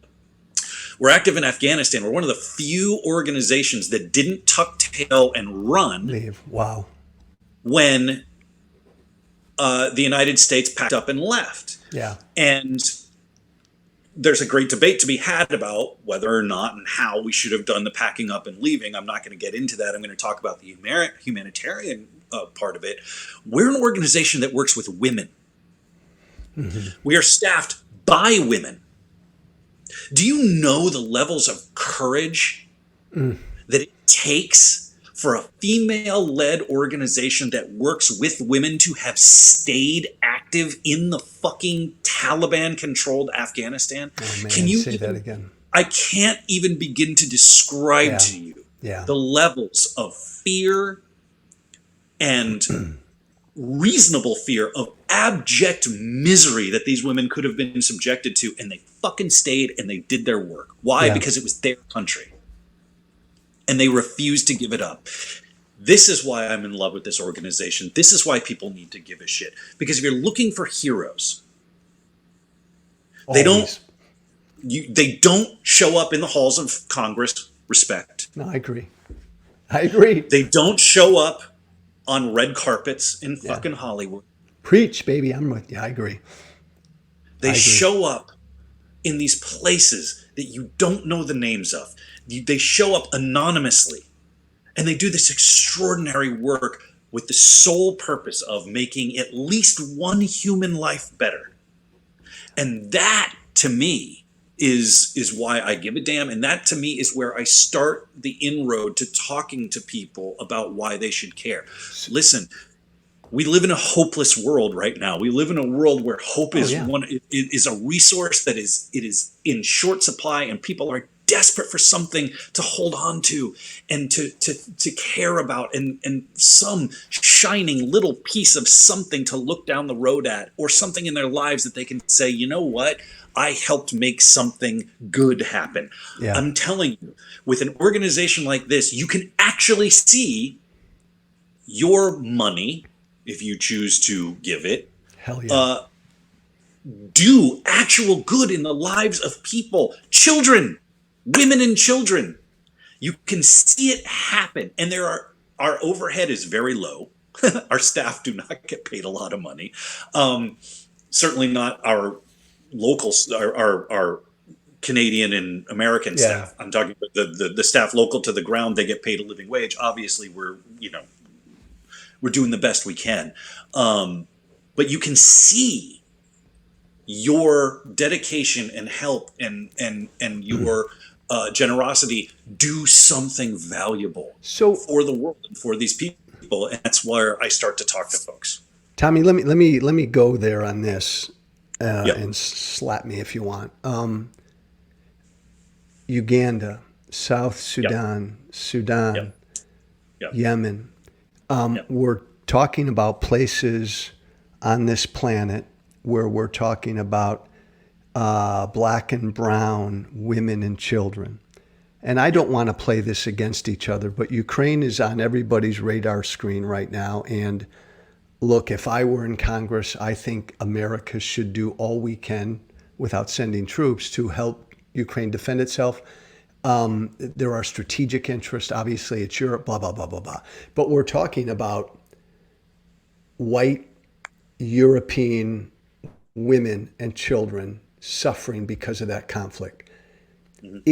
S2: We're active in Afghanistan. We're one of the few organizations that didn't tuck tail and run.
S1: Leave. Wow.
S2: When the United States packed up and left.
S1: Yeah.
S2: And there's a great debate to be had about whether or not and how we should have done the packing up and leaving. I'm not going to get into that. I'm going to talk about the humanitarian part of it. We're an organization that works with women. Mm-hmm. We are staffed by women. Do you know the levels of courage that it takes for a female-led organization that works with women to have stayed active in the fucking Taliban-controlled Afghanistan?
S1: Oh, man,
S2: Can you
S1: say that again?
S2: I can't even begin to describe to you the levels of fear and reasonable fear of abject misery that these women could have been subjected to, and they fucking stayed and they did their work. Why?
S1: Yeah.
S2: Because it was their country. And they refused to give it up. This is why I'm in love with this organization. This is why people need to give a shit. Because if you're looking for heroes, they don't show up in the halls of Congress. Respect.
S1: No, I agree.
S2: They don't show up on red carpets in fucking Hollywood.
S1: Preach, baby. I'm with you. I agree.
S2: They show up in these places that you don't know the names of. They show up anonymously, and they do this extraordinary work with the sole purpose of making at least one human life better. And that, to me, is why I give a damn. And that, to me, is where I start the inroad to talking to people about why they should care. Listen, we live in a hopeless world right now. We live in a world where hope is is a resource that is in short supply, and people are desperate for something to hold on to and to care about, and some shining little piece of something to look down the road at, or something in their lives that they can say, you know what? I helped make something good happen. Yeah. I'm telling you, with an organization like this, you can actually see your money, if you choose to give it, do actual good in the lives of people, children, women and children. You can see it happen. And our overhead is very low. Our staff do not get paid a lot of money. Certainly not our local, our Canadian and American staff. I'm talking about the staff local to the ground. They get paid a living wage. Obviously, we're doing the best we can. But you can see your dedication and help and your generosity do something valuable for the world and for these people. And that's where I start to talk to folks.
S1: Tommy, let me go there on this and slap me if you want. Uganda, South Sudan, Yemen. We're talking about places on this planet where we're talking about black and brown women and children. And I don't want to play this against each other, but Ukraine is on everybody's radar screen right now. And look, if I were in Congress, I think America should do all we can without sending troops to help Ukraine defend itself. There are strategic interests. Obviously, it's Europe, blah, blah, blah, blah, blah. But we're talking about white European women and children suffering because of that conflict.
S2: Mhm.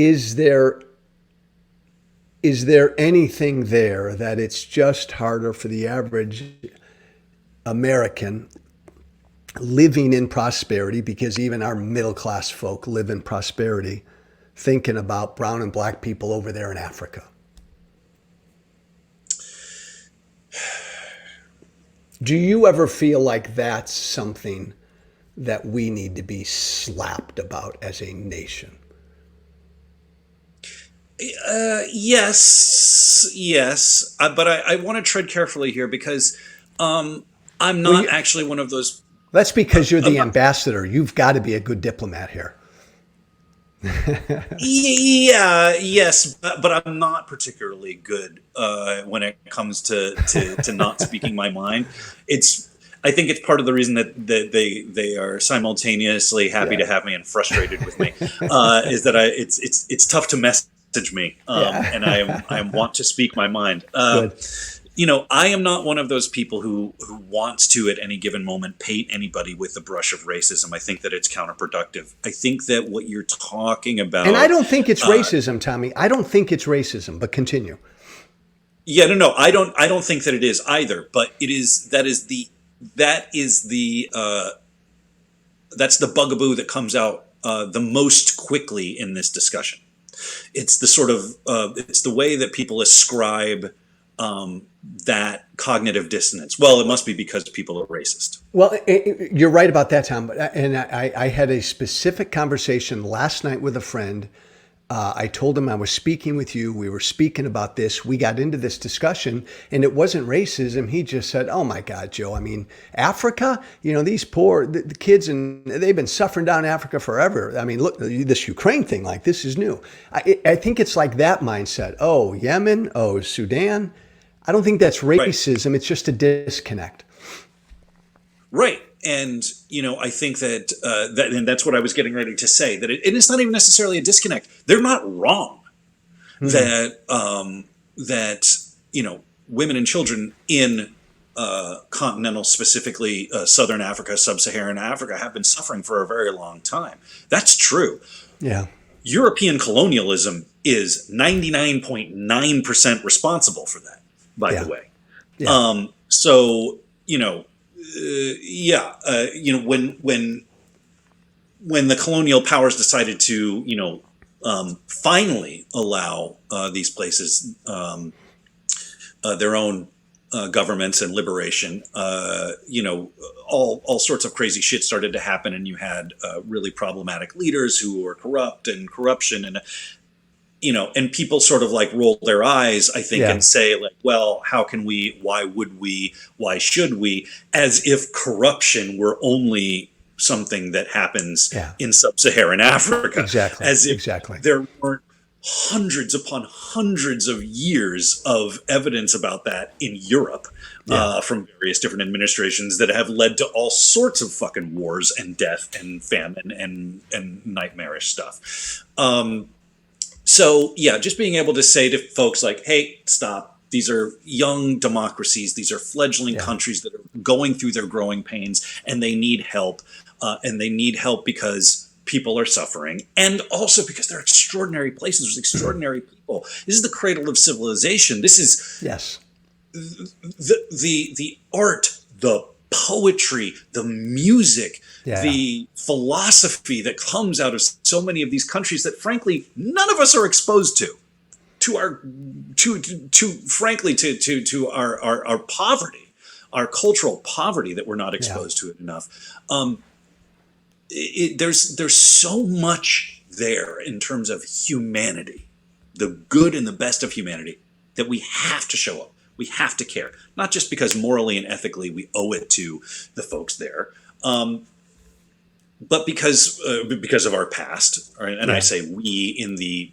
S1: Is there anything there that it's just harder for the average American living in prosperity, because even our middle class folk live in prosperity, thinking about brown and black people over there in Africa? Do you ever feel like that's something that we need to be slapped about as a nation?
S2: Yes, yes, but I want to tread carefully here because um, I'm
S1: Well,
S2: not actually one of those.
S1: that's because you're
S2: I'm
S1: the
S2: not.
S1: ambassador. You've got to be a good diplomat here.
S2: Yeah, yes, but I'm not particularly good when it comes to not speaking my mind. It's I think it's part of the reason that they are simultaneously happy
S1: Yeah.
S2: to have me and frustrated with me. Is that it's tough to message me, and I
S1: Yeah.
S2: want to speak my mind.
S1: Good.
S2: I am not one of those people who wants to at any given moment paint anybody with the brush of racism. I think that it's counterproductive. I think that what you're talking
S1: And I
S2: about,
S1: don't think it's racism, Tommy. I don't think it's racism, but continue.
S2: yeah, no, I don't think that it is either. But it is that is the that's the bugaboo that comes out the most quickly in this discussion. It's the sort of it's the way that people ascribe that cognitive dissonance. Well, it must be because people are racist.
S1: Well, you're right about that, Tom. And I had a specific conversation last night with a friend. I told him I was speaking with you. We were speaking about this. We got into this discussion, and it wasn't racism. He just said, "Oh my God, Joe! I mean, Africa. These poor the kids, and they've been suffering down in Africa forever. I mean, look, this Ukraine thing, like this is new. I think it's like that mindset. Oh, Yemen. Oh, Sudan. I don't think that's
S2: Right.
S1: racism. It's just a disconnect."
S2: Right. And I think and that's what I was getting ready to say. And it's not even necessarily a disconnect. They're not wrong that women and children in continental, specifically Southern Africa, Sub-Saharan Africa, have been suffering for a very long time. That's true.
S1: Yeah.
S2: European colonialism is 99.9% responsible for that. By
S1: Yeah.
S2: the way,
S1: Yeah.
S2: so yeah, when the colonial powers decided to finally allow these places their own governments and liberation, all sorts of crazy shit started to happen, and you had really problematic leaders who were corrupt and corruption, and people sort of like roll their eyes, I think,
S1: Yeah.
S2: and say like, well, how can we, why would we, why should we, as if corruption were only something that happens
S1: Yeah.
S2: in sub-Saharan Africa,
S1: Exactly.
S2: as if
S1: Exactly.
S2: there weren't hundreds upon hundreds of years of evidence about that in Europe
S1: Yeah.
S2: from various different administrations that have led to all sorts of fucking wars and death and famine and nightmarish stuff. So yeah, just being able to say to folks like, hey, stop. These are young democracies. These are fledgling
S1: Yeah.
S2: countries that are going through their growing pains, and they need help. And they need help because people are suffering, and also because they're extraordinary places. There's extraordinary people. This is the cradle of civilization. This is
S1: Yes.
S2: the art, the poetry, the music,
S1: Yeah.
S2: the philosophy that comes out of so many of these countries that frankly none of us are exposed to our frankly to our poverty, our cultural poverty, that we're not exposed to it enough. There's so much there in terms of humanity, the good and the best of humanity, that we have to show up. We have to care, not just because morally and ethically we owe it to the folks there, but because of our past. Right? And I
S1: Yeah.
S2: say we in the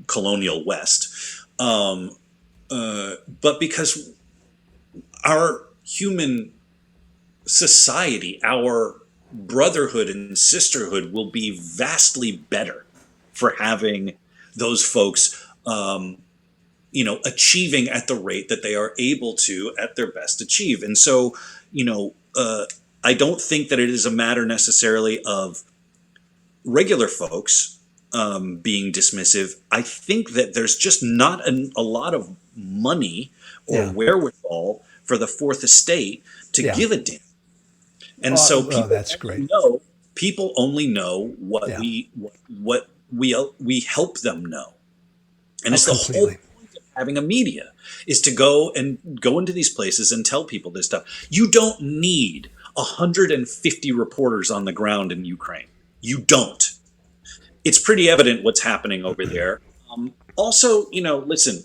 S2: colonial West, but because our human society, our brotherhood and sisterhood, will be vastly better for having those folks achieving at the rate that they are able to at their best achieve. And so, I don't think that it is a matter necessarily of regular folks being dismissive. I think that there's just not a lot of money or
S1: Yeah.
S2: wherewithal for the fourth estate to
S1: Yeah.
S2: give a damn. And so
S1: That's great.
S2: people only know what
S1: Yeah.
S2: we help them know. And
S1: Oh,
S2: it's the whole
S1: completely.
S2: point of having a media is to go into these places and tell people this stuff. You don't need 150 reporters on the ground in Ukraine. You don't. It's pretty evident what's happening over there. Also, listen,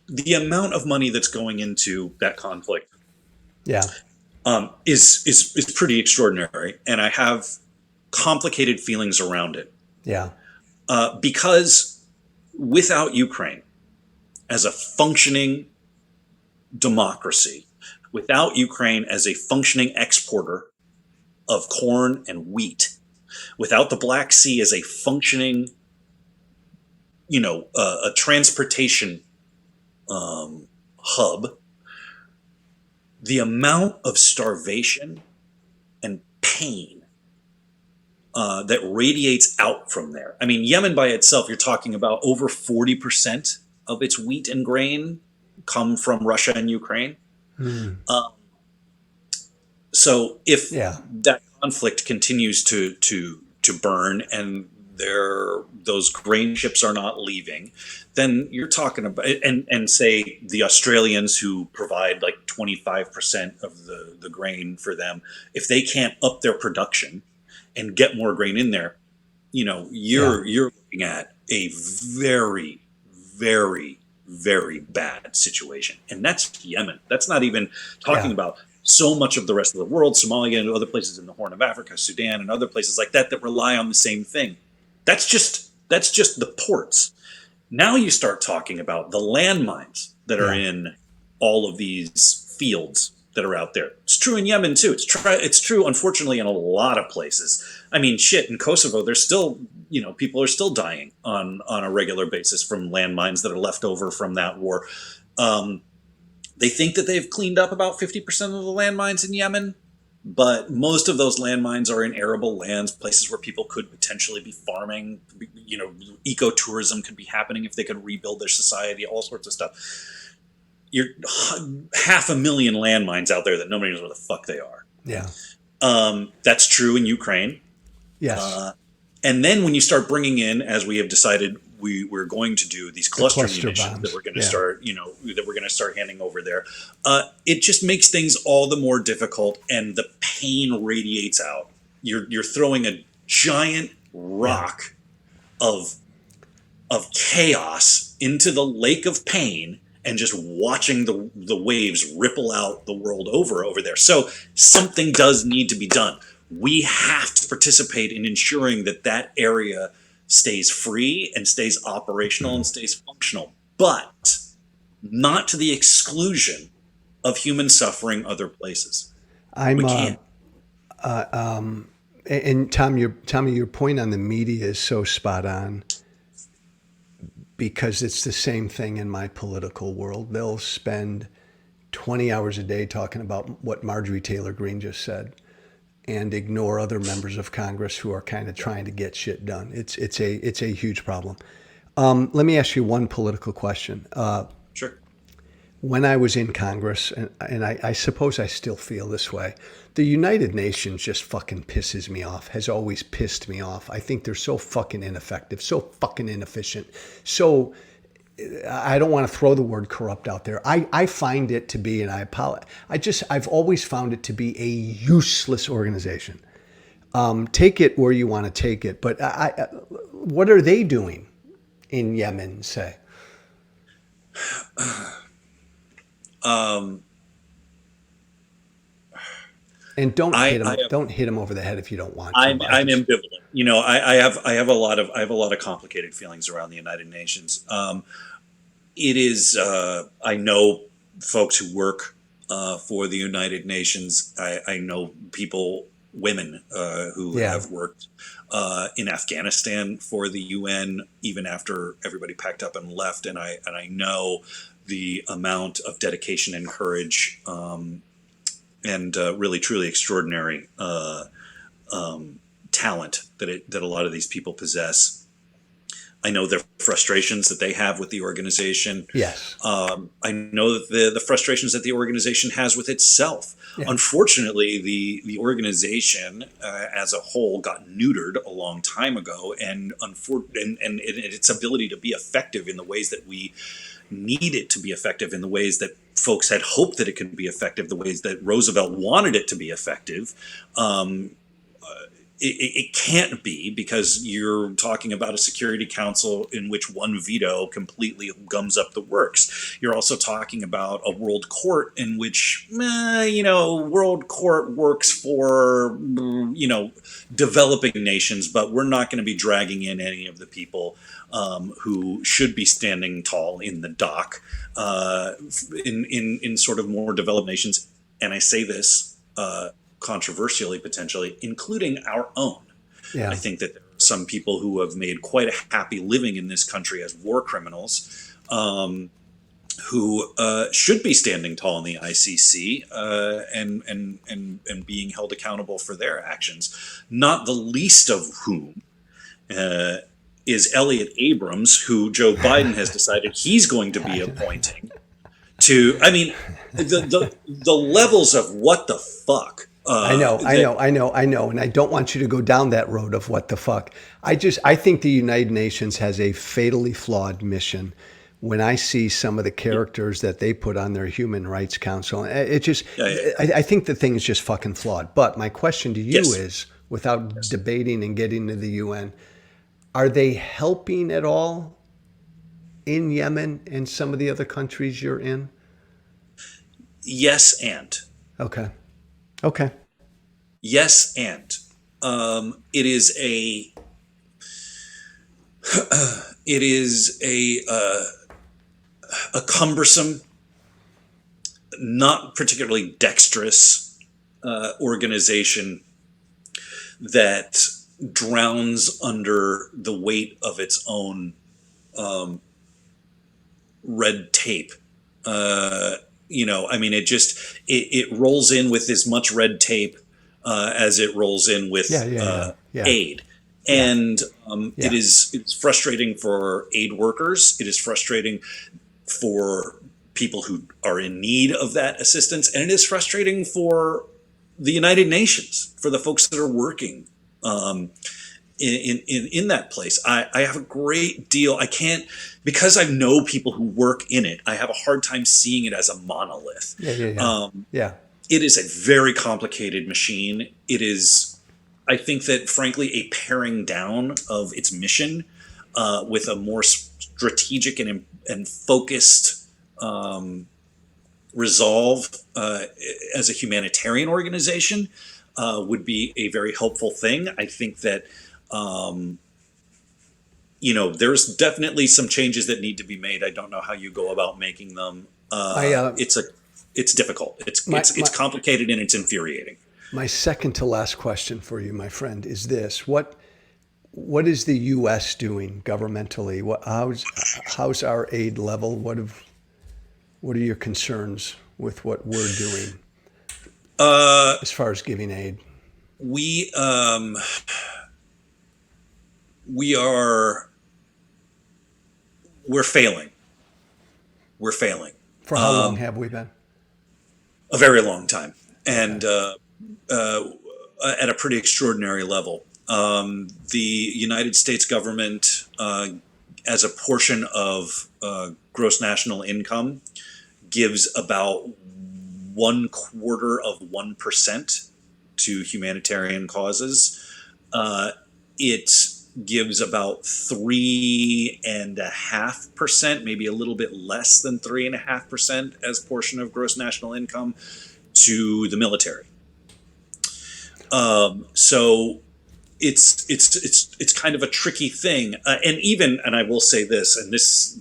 S2: the amount of money that's going into that conflict
S1: Yeah.
S2: is pretty extraordinary, and I have complicated feelings around it
S1: Yeah.
S2: because without Ukraine as a functioning democracy, without Ukraine as a functioning exporter of corn and wheat, without the Black Sea as a functioning, a transportation hub, the amount of starvation and pain that radiates out from there. I mean, Yemen by itself, you're talking about over 40% of its wheat and grain come from Russia and Ukraine. So if
S1: Yeah.
S2: that conflict continues to burn and those grain ships are not leaving, then you're talking about and say the Australians who provide like 25% of the grain for them, if they can't up their production and get more grain in there, you're looking at a very, very, very bad situation. And that's Yemen. That's not even talking
S1: Yeah.
S2: about so much of the rest of the world, Somalia and other places in the Horn of Africa, Sudan and other places like that rely on the same thing. That's just the ports. Now you start talking about the landmines that are in all of these fields that are out there. It's true in Yemen too. It's true, unfortunately, in a lot of places. I mean, shit, in Kosovo, there's still, people are still dying on a regular basis from landmines that are left over from that war. They think that they've cleaned up about 50% of the landmines in Yemen, but most of those landmines are in arable lands, places where people could potentially be farming. Ecotourism could be happening if they could rebuild their society, all sorts of stuff. You're 500,000 landmines out there that nobody knows where the fuck they are.
S1: Yeah.
S2: That's true in Ukraine.
S1: Yes.
S2: And then when you start bringing in, as we have decided we're going to do, these cluster munitions
S1: bombs.
S2: that we're going to start, that we're going to start handing over there, it just makes things all the more difficult, and the pain radiates out. You're throwing a giant rock of chaos into the lake of pain, and just watching the waves ripple out the world over there. So something does need to be done. We have to participate in ensuring that area stays free and stays operational and stays functional, but not to the exclusion of human suffering other places. We can't.
S1: And Tom, your point on the media is so spot on, because it's the same thing in my political world. They'll spend 20 hours a day talking about what Marjorie Taylor Greene just said, and ignore other members of Congress who are kind of trying to get shit done. It's a huge problem. Let me ask you one political question.
S2: Sure.
S1: When I was in Congress, and I suppose I still feel this way, the United Nations just fucking pisses me off, has always pissed me off. I think they're so fucking ineffective, so fucking inefficient. So I don't want to throw the word corrupt out there. I find it to be, and I apologize, I've always found it to be a useless organization. Take it where you want to take it. But what are they doing in Yemen, say? And don't hit them over the head if you don't want to.
S2: I'm ambivalent. I have a lot of complicated feelings around the United Nations. It is. I know folks who work for the United Nations. I know women who have worked in Afghanistan for the UN even after everybody packed up and left, and I know the amount of dedication and courage and really truly extraordinary talent that a lot of these people possess. I know the frustrations that they have with the organization.
S1: Yes.
S2: I know that the frustrations that the organization has with itself.
S1: Yeah.
S2: Unfortunately, the organization as a whole got neutered a long time ago, and its ability to be effective in the ways that we need it to be effective, in the ways that folks had hoped that it could be effective, the ways that Roosevelt wanted it to be effective. It can't be, because you're talking about a Security Council in which one veto completely gums up the works. You're also talking about a World Court in which, World Court works for, developing nations, but we're not going to be dragging in any of the people who should be standing tall in the dock in sort of more developed nations. And I say this controversially, potentially, including our own.
S1: Yeah.
S2: I think that there are some people who have made quite a happy living in this country as war criminals, who should be standing tall in the ICC and being held accountable for their actions. Not the least of whom is Elliot Abrams, who Joe Biden has decided he's going to be appointing to. I mean, the levels of what the fuck.
S1: I know, and I don't want you to go down that road of what the fuck. I think the United Nations has a fatally flawed mission. When I see some of the characters that they put on their Human Rights Council, it just, I think the thing is just fucking flawed. But my question to you is, without debating and getting to the UN, are they helping at all in Yemen and some of the other countries you're in?
S2: Yes, and.
S1: Okay.
S2: Yes, and it is a cumbersome, not particularly dexterous organization that drowns under the weight of its own red tape. It rolls in with as much red tape as it rolls in with aid. And it's frustrating for aid workers. It is frustrating for people who are in need of that assistance. And it is frustrating for the United Nations, for the folks that are working in that place. I have a great deal. I can't, because I know people who work in it, I have a hard time seeing it as a monolith. It is a very complicated machine. It is, I think that, frankly, a paring down of its mission with a more strategic and focused resolve as a humanitarian organization would be a very helpful thing. I think that there's definitely some changes that need to be made. I don't know how you go about making them. It's difficult. It's complicated, and it's infuriating.
S1: My second to last question for you, my friend, is this: What is the U.S. doing governmentally? How's our aid level? What are your concerns with what we're doing as far as giving aid?
S2: We're failing. We're failing.
S1: For how long have we been?
S2: A very long time, and at a pretty extraordinary level. The United States government, as a portion of gross national income, gives about 0.25% to humanitarian causes. It gives about 3.5%, maybe a little bit less than 3.5% as portion of gross national income to the military. So it's kind of a tricky thing, and I will say this, and this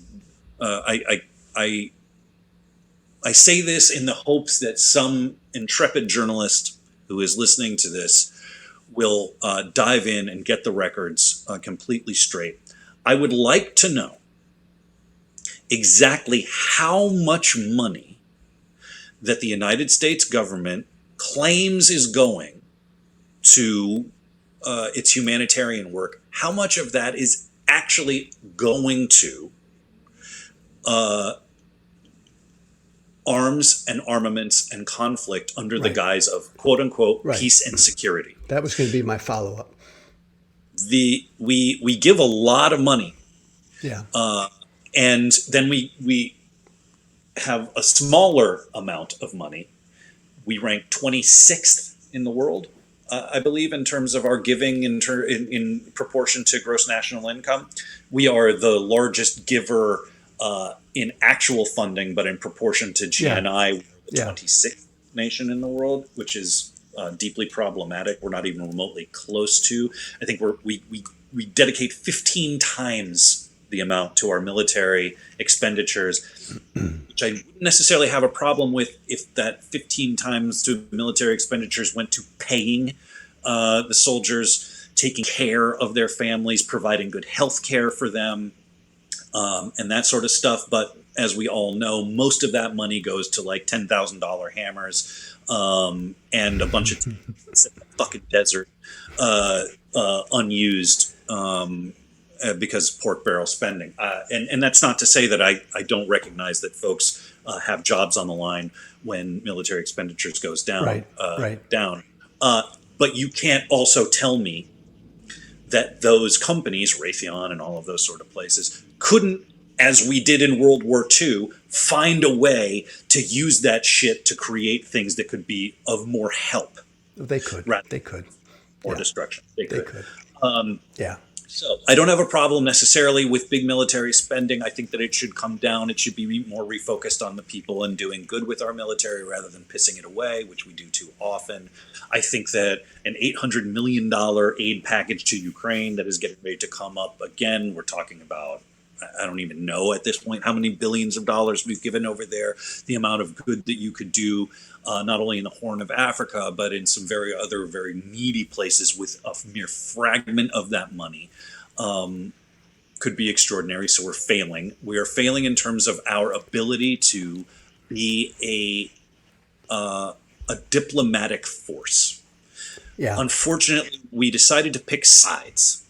S2: I say this in the hopes that some intrepid journalist who is listening to this will dive in and get the records completely straight. I would like to know exactly how much money that the United States government claims is going to its humanitarian work, how much of that is actually going to arms and armaments and conflict under the
S1: Right.
S2: guise of quote unquote
S1: Right.
S2: peace and security.
S1: That was going to be my follow up.
S2: We give a lot of money,
S1: Yeah.
S2: and then we have a smaller amount of money. We rank 26th in the world, I believe, in terms of our giving in proportion to gross national income. We are the largest giver in actual funding, but in proportion to GNI, we're the
S1: Yeah.
S2: 26th nation in the world, which is deeply problematic. We're not even remotely close to. I think we dedicate 15 times the amount to our military expenditures, which I wouldn't necessarily have a problem with if that 15 times to military expenditures went to paying the soldiers, taking care of their families, providing good health care for them, and that sort of stuff. But as we all know, most of that money goes to like $10,000 hammers and a bunch of fucking desert unused because pork barrel spending. And that's not to say that I don't recognize that folks have jobs on the line when military expenditures goes down.
S1: Right.
S2: Down. But you can't also tell me that those companies, Raytheon and all of those sort of places, couldn't, as we did in World War II, find a way to use that shit to create things that could be of more help.
S1: They could.
S2: Rather
S1: They could.
S2: or destruction. They could.
S1: Yeah.
S2: So I don't have a problem necessarily with big military spending. I think that it should come down. It should be more refocused on the people and doing good with our military rather than pissing it away, which we do too often. I think that an $800 million aid package to Ukraine that is getting ready to come up again, we're talking about, I don't even know at this point how many billions of dollars we've given over there, the amount of good that you could do, not only in the Horn of Africa, but in some very needy places with a mere fragment of that money, could be extraordinary. So we're failing. We are failing in terms of our ability to be a diplomatic force.
S1: Yeah.
S2: Unfortunately, we decided to pick sides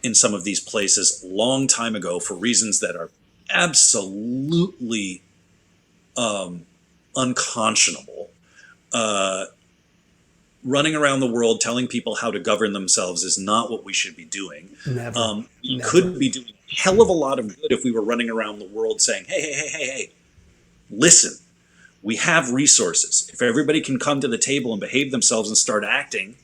S2: in some of these places a long time ago for reasons that are absolutely unconscionable. Running around the world telling people how to govern themselves is not what we should be doing.
S1: Never.
S2: We could be doing a hell of a lot of good if we were running around the world saying, hey, listen, we have resources. If everybody can come to the table and behave themselves and start acting,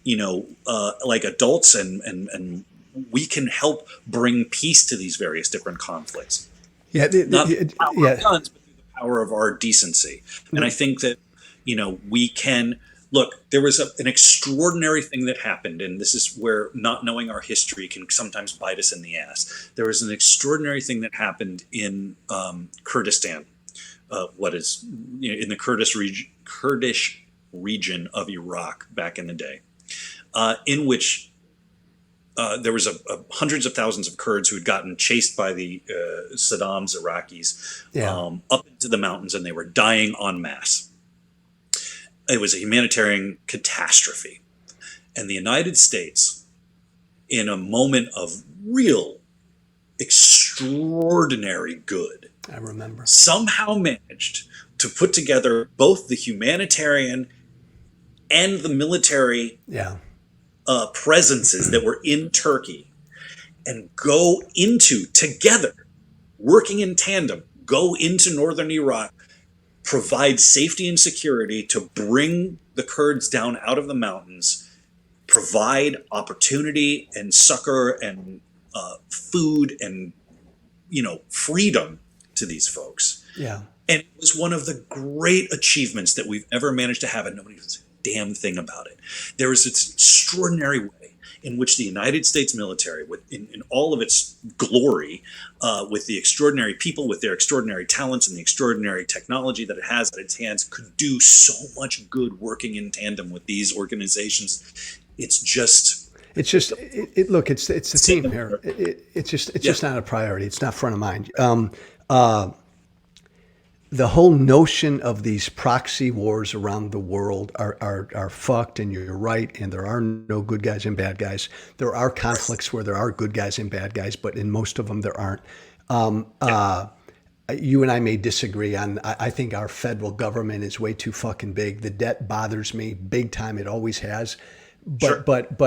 S2: like adults, and we can help bring peace to these various different conflicts.
S1: Yeah.
S2: Not through the power of guns, but through the power of our decency. And I think that, we can look, there was an extraordinary thing that happened, and this is where not knowing our history can sometimes bite us in the ass. There was an extraordinary thing that happened in Kurdistan, what is in the Kurdish region of Iraq back in the day, in which there was hundreds of thousands of Kurds who had gotten chased by the Saddam's Iraqis up into the mountains, and they were dying en masse. It was a humanitarian catastrophe. And the United States, in a moment of real extraordinary good,
S1: I remember,
S2: somehow managed to put together both the humanitarian and the military presences that were in Turkey and go into, together, working in tandem, go into northern Iraq, provide safety and security to bring the Kurds down out of the mountains, provide opportunity and succor and food and freedom to these folks.
S1: Yeah.
S2: And it was one of the great achievements that we've ever managed to have, and nobody does a damn thing about it. There is this extraordinary way in which the United States military, in all of its glory, with the extraordinary people, with their extraordinary talents and the extraordinary technology that it has at its hands, could do so much good working in tandem with these organizations. It's just
S1: look, it's the theme here. It's just not a priority. It's not front of mind. the whole notion of these proxy wars around the world are fucked, and you're right, and there are no good guys and bad guys. There are conflicts where there are good guys and bad guys, but in most of them there aren't. You and I may disagree on, I think our federal government is way too fucking big. The debt bothers me big time. It always has.
S2: Sure.
S1: But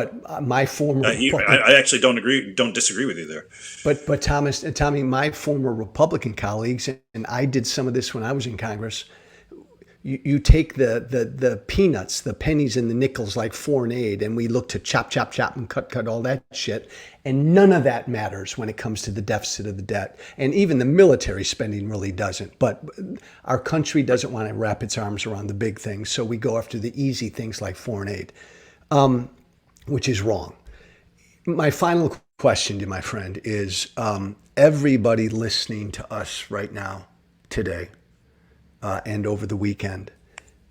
S1: my former
S2: I actually don't disagree with you there.
S1: but Tommy, my former Republican colleagues, and I did some of this when I was in Congress. You take the peanuts, the pennies and the nickels like foreign aid, and we look to chop and cut all that shit, and none of that matters when it comes to the deficit of the debt, and even the military spending really doesn't. But our country doesn't want to wrap its arms around the big things, so we go after the easy things like foreign aid. Which is wrong. My final question to my friend is, everybody listening to us right now, today, and over the weekend,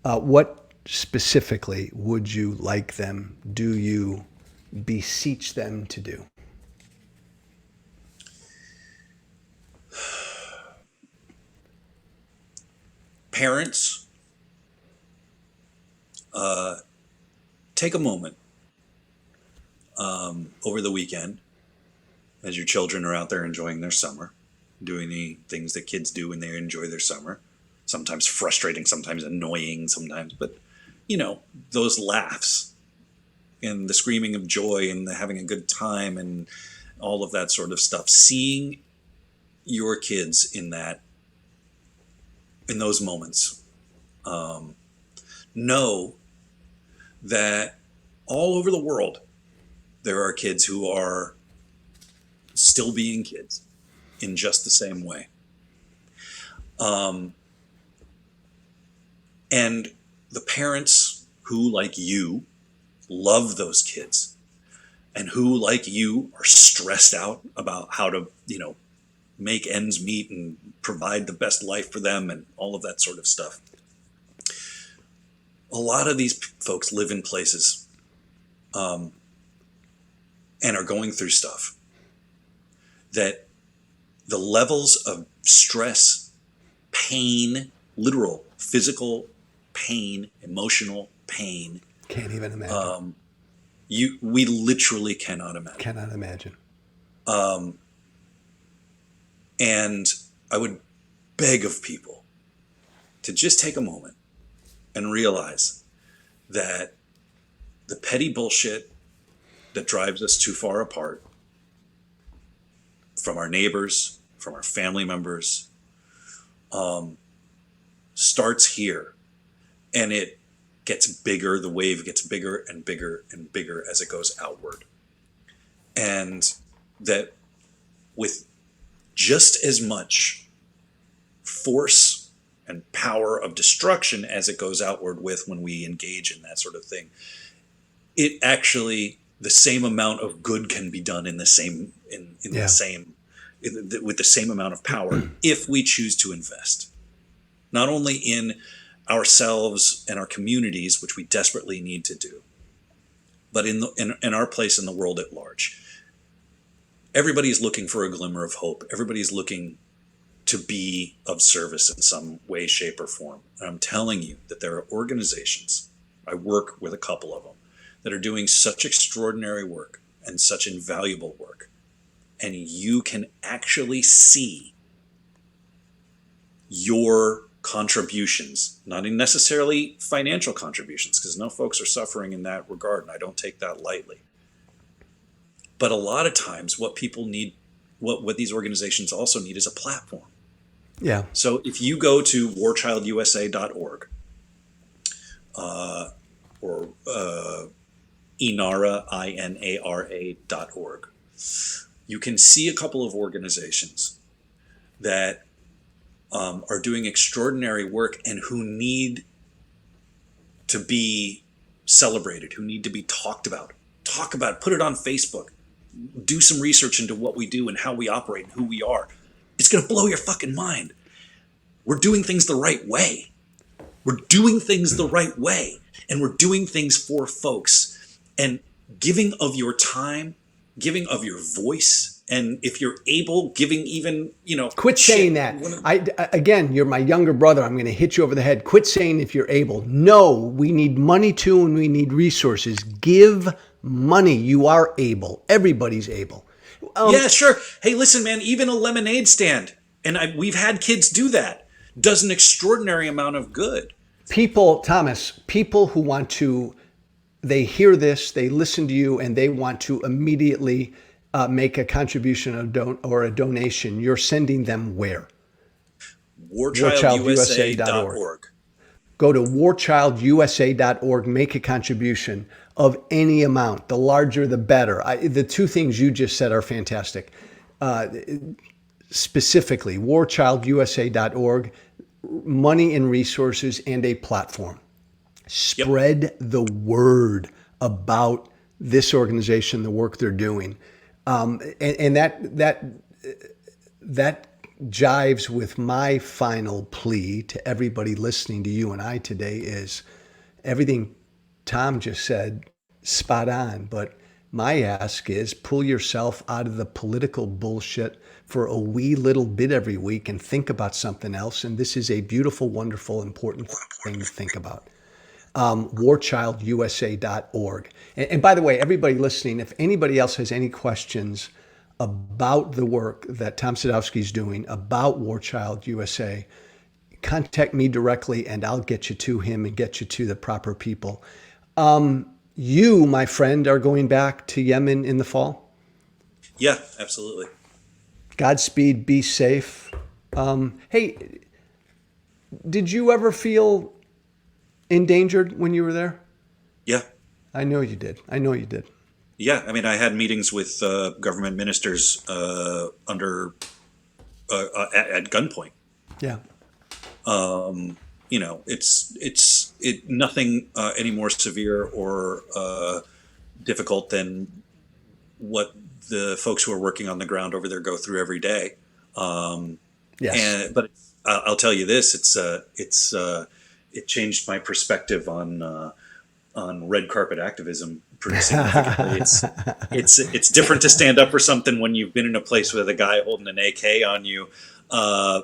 S1: what specifically would you like them, do you beseech them to do?
S2: Parents, take a moment over the weekend as your children are out there enjoying their summer, doing the things that kids do when they enjoy their summer. Sometimes frustrating, sometimes annoying, but those laughs and the screaming of joy and the having a good time and all of that sort of stuff. Seeing your kids in those moments, know that all over the world, there are kids who are still being kids in just the same way. And the parents who, like you, love those kids and who, like you, are stressed out about how to, make ends meet and provide the best life for them and all of that sort of stuff. A lot of these folks live in places and are going through stuff that the levels of stress, pain, literal physical pain, emotional pain,
S1: can't even imagine.
S2: We literally cannot imagine.
S1: Cannot imagine.
S2: And I would beg of people to just take a moment and realize that the petty bullshit that drives us too far apart from our neighbors, from our family members, starts here. And it gets bigger, the wave gets bigger and bigger and bigger as it goes outward. And that with just as much force and power of destruction as it goes outward with when we engage in that sort of thing, it actually, the same amount of good can be done in the same, with the same amount of power if we choose to invest. Not only in ourselves and our communities, which we desperately need to do, but in our place in the world at large. Everybody's looking for a glimmer of hope. Everybody's looking to be of service in some way, shape, or form. And I'm telling you that there are organizations, I work with a couple of them, that are doing such extraordinary work and such invaluable work. And you can actually see your contributions, not necessarily financial contributions, because no folks are suffering in that regard, and I don't take that lightly. But a lot of times what people need, what these organizations also need, is a platform.
S1: Yeah.
S2: So if you go to warchildusa.org or INARA, INARA.org, you can see a couple of organizations that are doing extraordinary work and who need to be celebrated, who need to be talked about. Talk about it, put it on Facebook, do some research into what we do and how we operate and who we are. It's going to blow your fucking mind. We're doing things the right way. We're doing things the right way, and we're doing things for folks. And giving of your time, giving of your voice, And if you're able, giving even,
S1: Quit saying that. Again, you're my younger brother. I'm going to hit you over the head. Quit saying if you're able. No, we need money too, and we need resources. Give money. You are able. Everybody's able.
S2: Yeah, sure. Hey, listen, man, even a lemonade stand, and we've had kids do that, does an extraordinary amount of good.
S1: Thomas, people who want to, they hear this, they listen to you, and they want to immediately make a contribution or a donation. You're sending them where?
S2: warchildusa.org.
S1: Go to warchildusa.org, make a contribution of any amount. The larger, the better. The two things you just said are fantastic. Specifically, warchildusa.org, money and resources and a platform. Spread the word about this organization, the work they're doing. And that jives with my final plea to everybody listening to you and I today is everything Tom just said, spot on. But my ask is pull yourself out of the political bullshit for a wee little bit every week and think about something else. And this is a beautiful, wonderful, important thing to think about. warchildusa.org. And by the way, everybody listening, if anybody else has any questions about the work that Tom Sadoski is doing, about War Child USA, contact me directly and I'll get you to him and get you to the proper people. You, my friend, are going back to Yemen in the fall?
S2: Yeah, absolutely.
S1: Godspeed, be safe. Hey, did you ever feel endangered when you were there?
S2: Yeah.
S1: I know you did.
S2: Yeah, I mean, I had meetings with government ministers at gunpoint.
S1: Yeah.
S2: It's nothing any more severe or difficult than what the folks who are working on the ground over there go through every day.
S1: Yes.
S2: But I'll tell you this: it changed my perspective on red carpet activism pretty significantly. It's different to stand up for something when you've been in a place with a guy holding an AK on you, as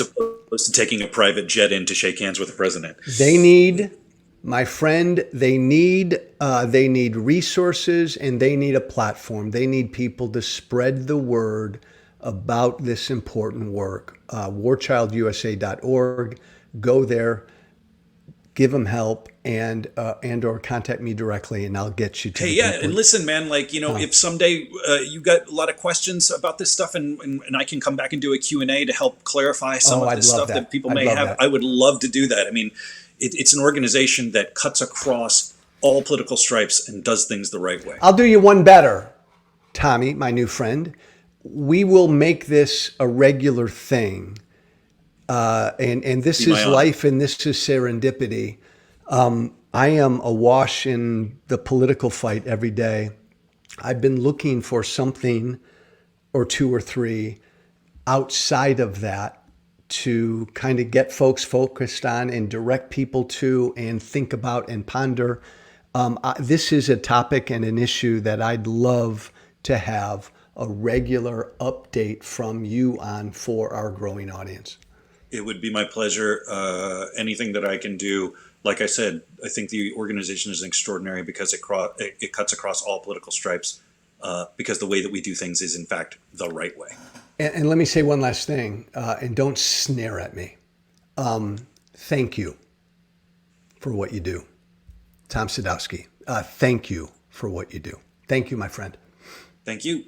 S2: opposed to taking a private jet in to shake hands with the president.
S1: They need, my friend, they need resources and they need a platform. They need people to spread the word about this important work. warchildusa.org. Go there. Give them help and or contact me directly and I'll get you to
S2: Hey, yeah, and listen, man, if someday you got a lot of questions about this stuff and I can come back and do a Q&A to help clarify some of this stuff that people may have, I would love to do that. I mean, it's an organization that cuts across all political stripes and does things the right way.
S1: I'll do you one better, Tommy, my new friend. We will make this a regular thing. And this is life and this is serendipity. I am awash in the political fight every day. I've been looking for something or two or three outside of that to kind of get folks focused on and direct people to and think about and ponder. This is a topic and an issue that I'd love to have a regular update from you on for our growing audience.
S2: It would be my pleasure. Anything that I can do. Like I said, I think the organization is extraordinary because it cuts across all political stripes because the way that we do things is, in fact, the right way.
S1: And let me say one last thing, and don't snare at me. Thank you for what you do. Tom Sadoski, thank you for what you do. Thank you, my friend.
S2: Thank you.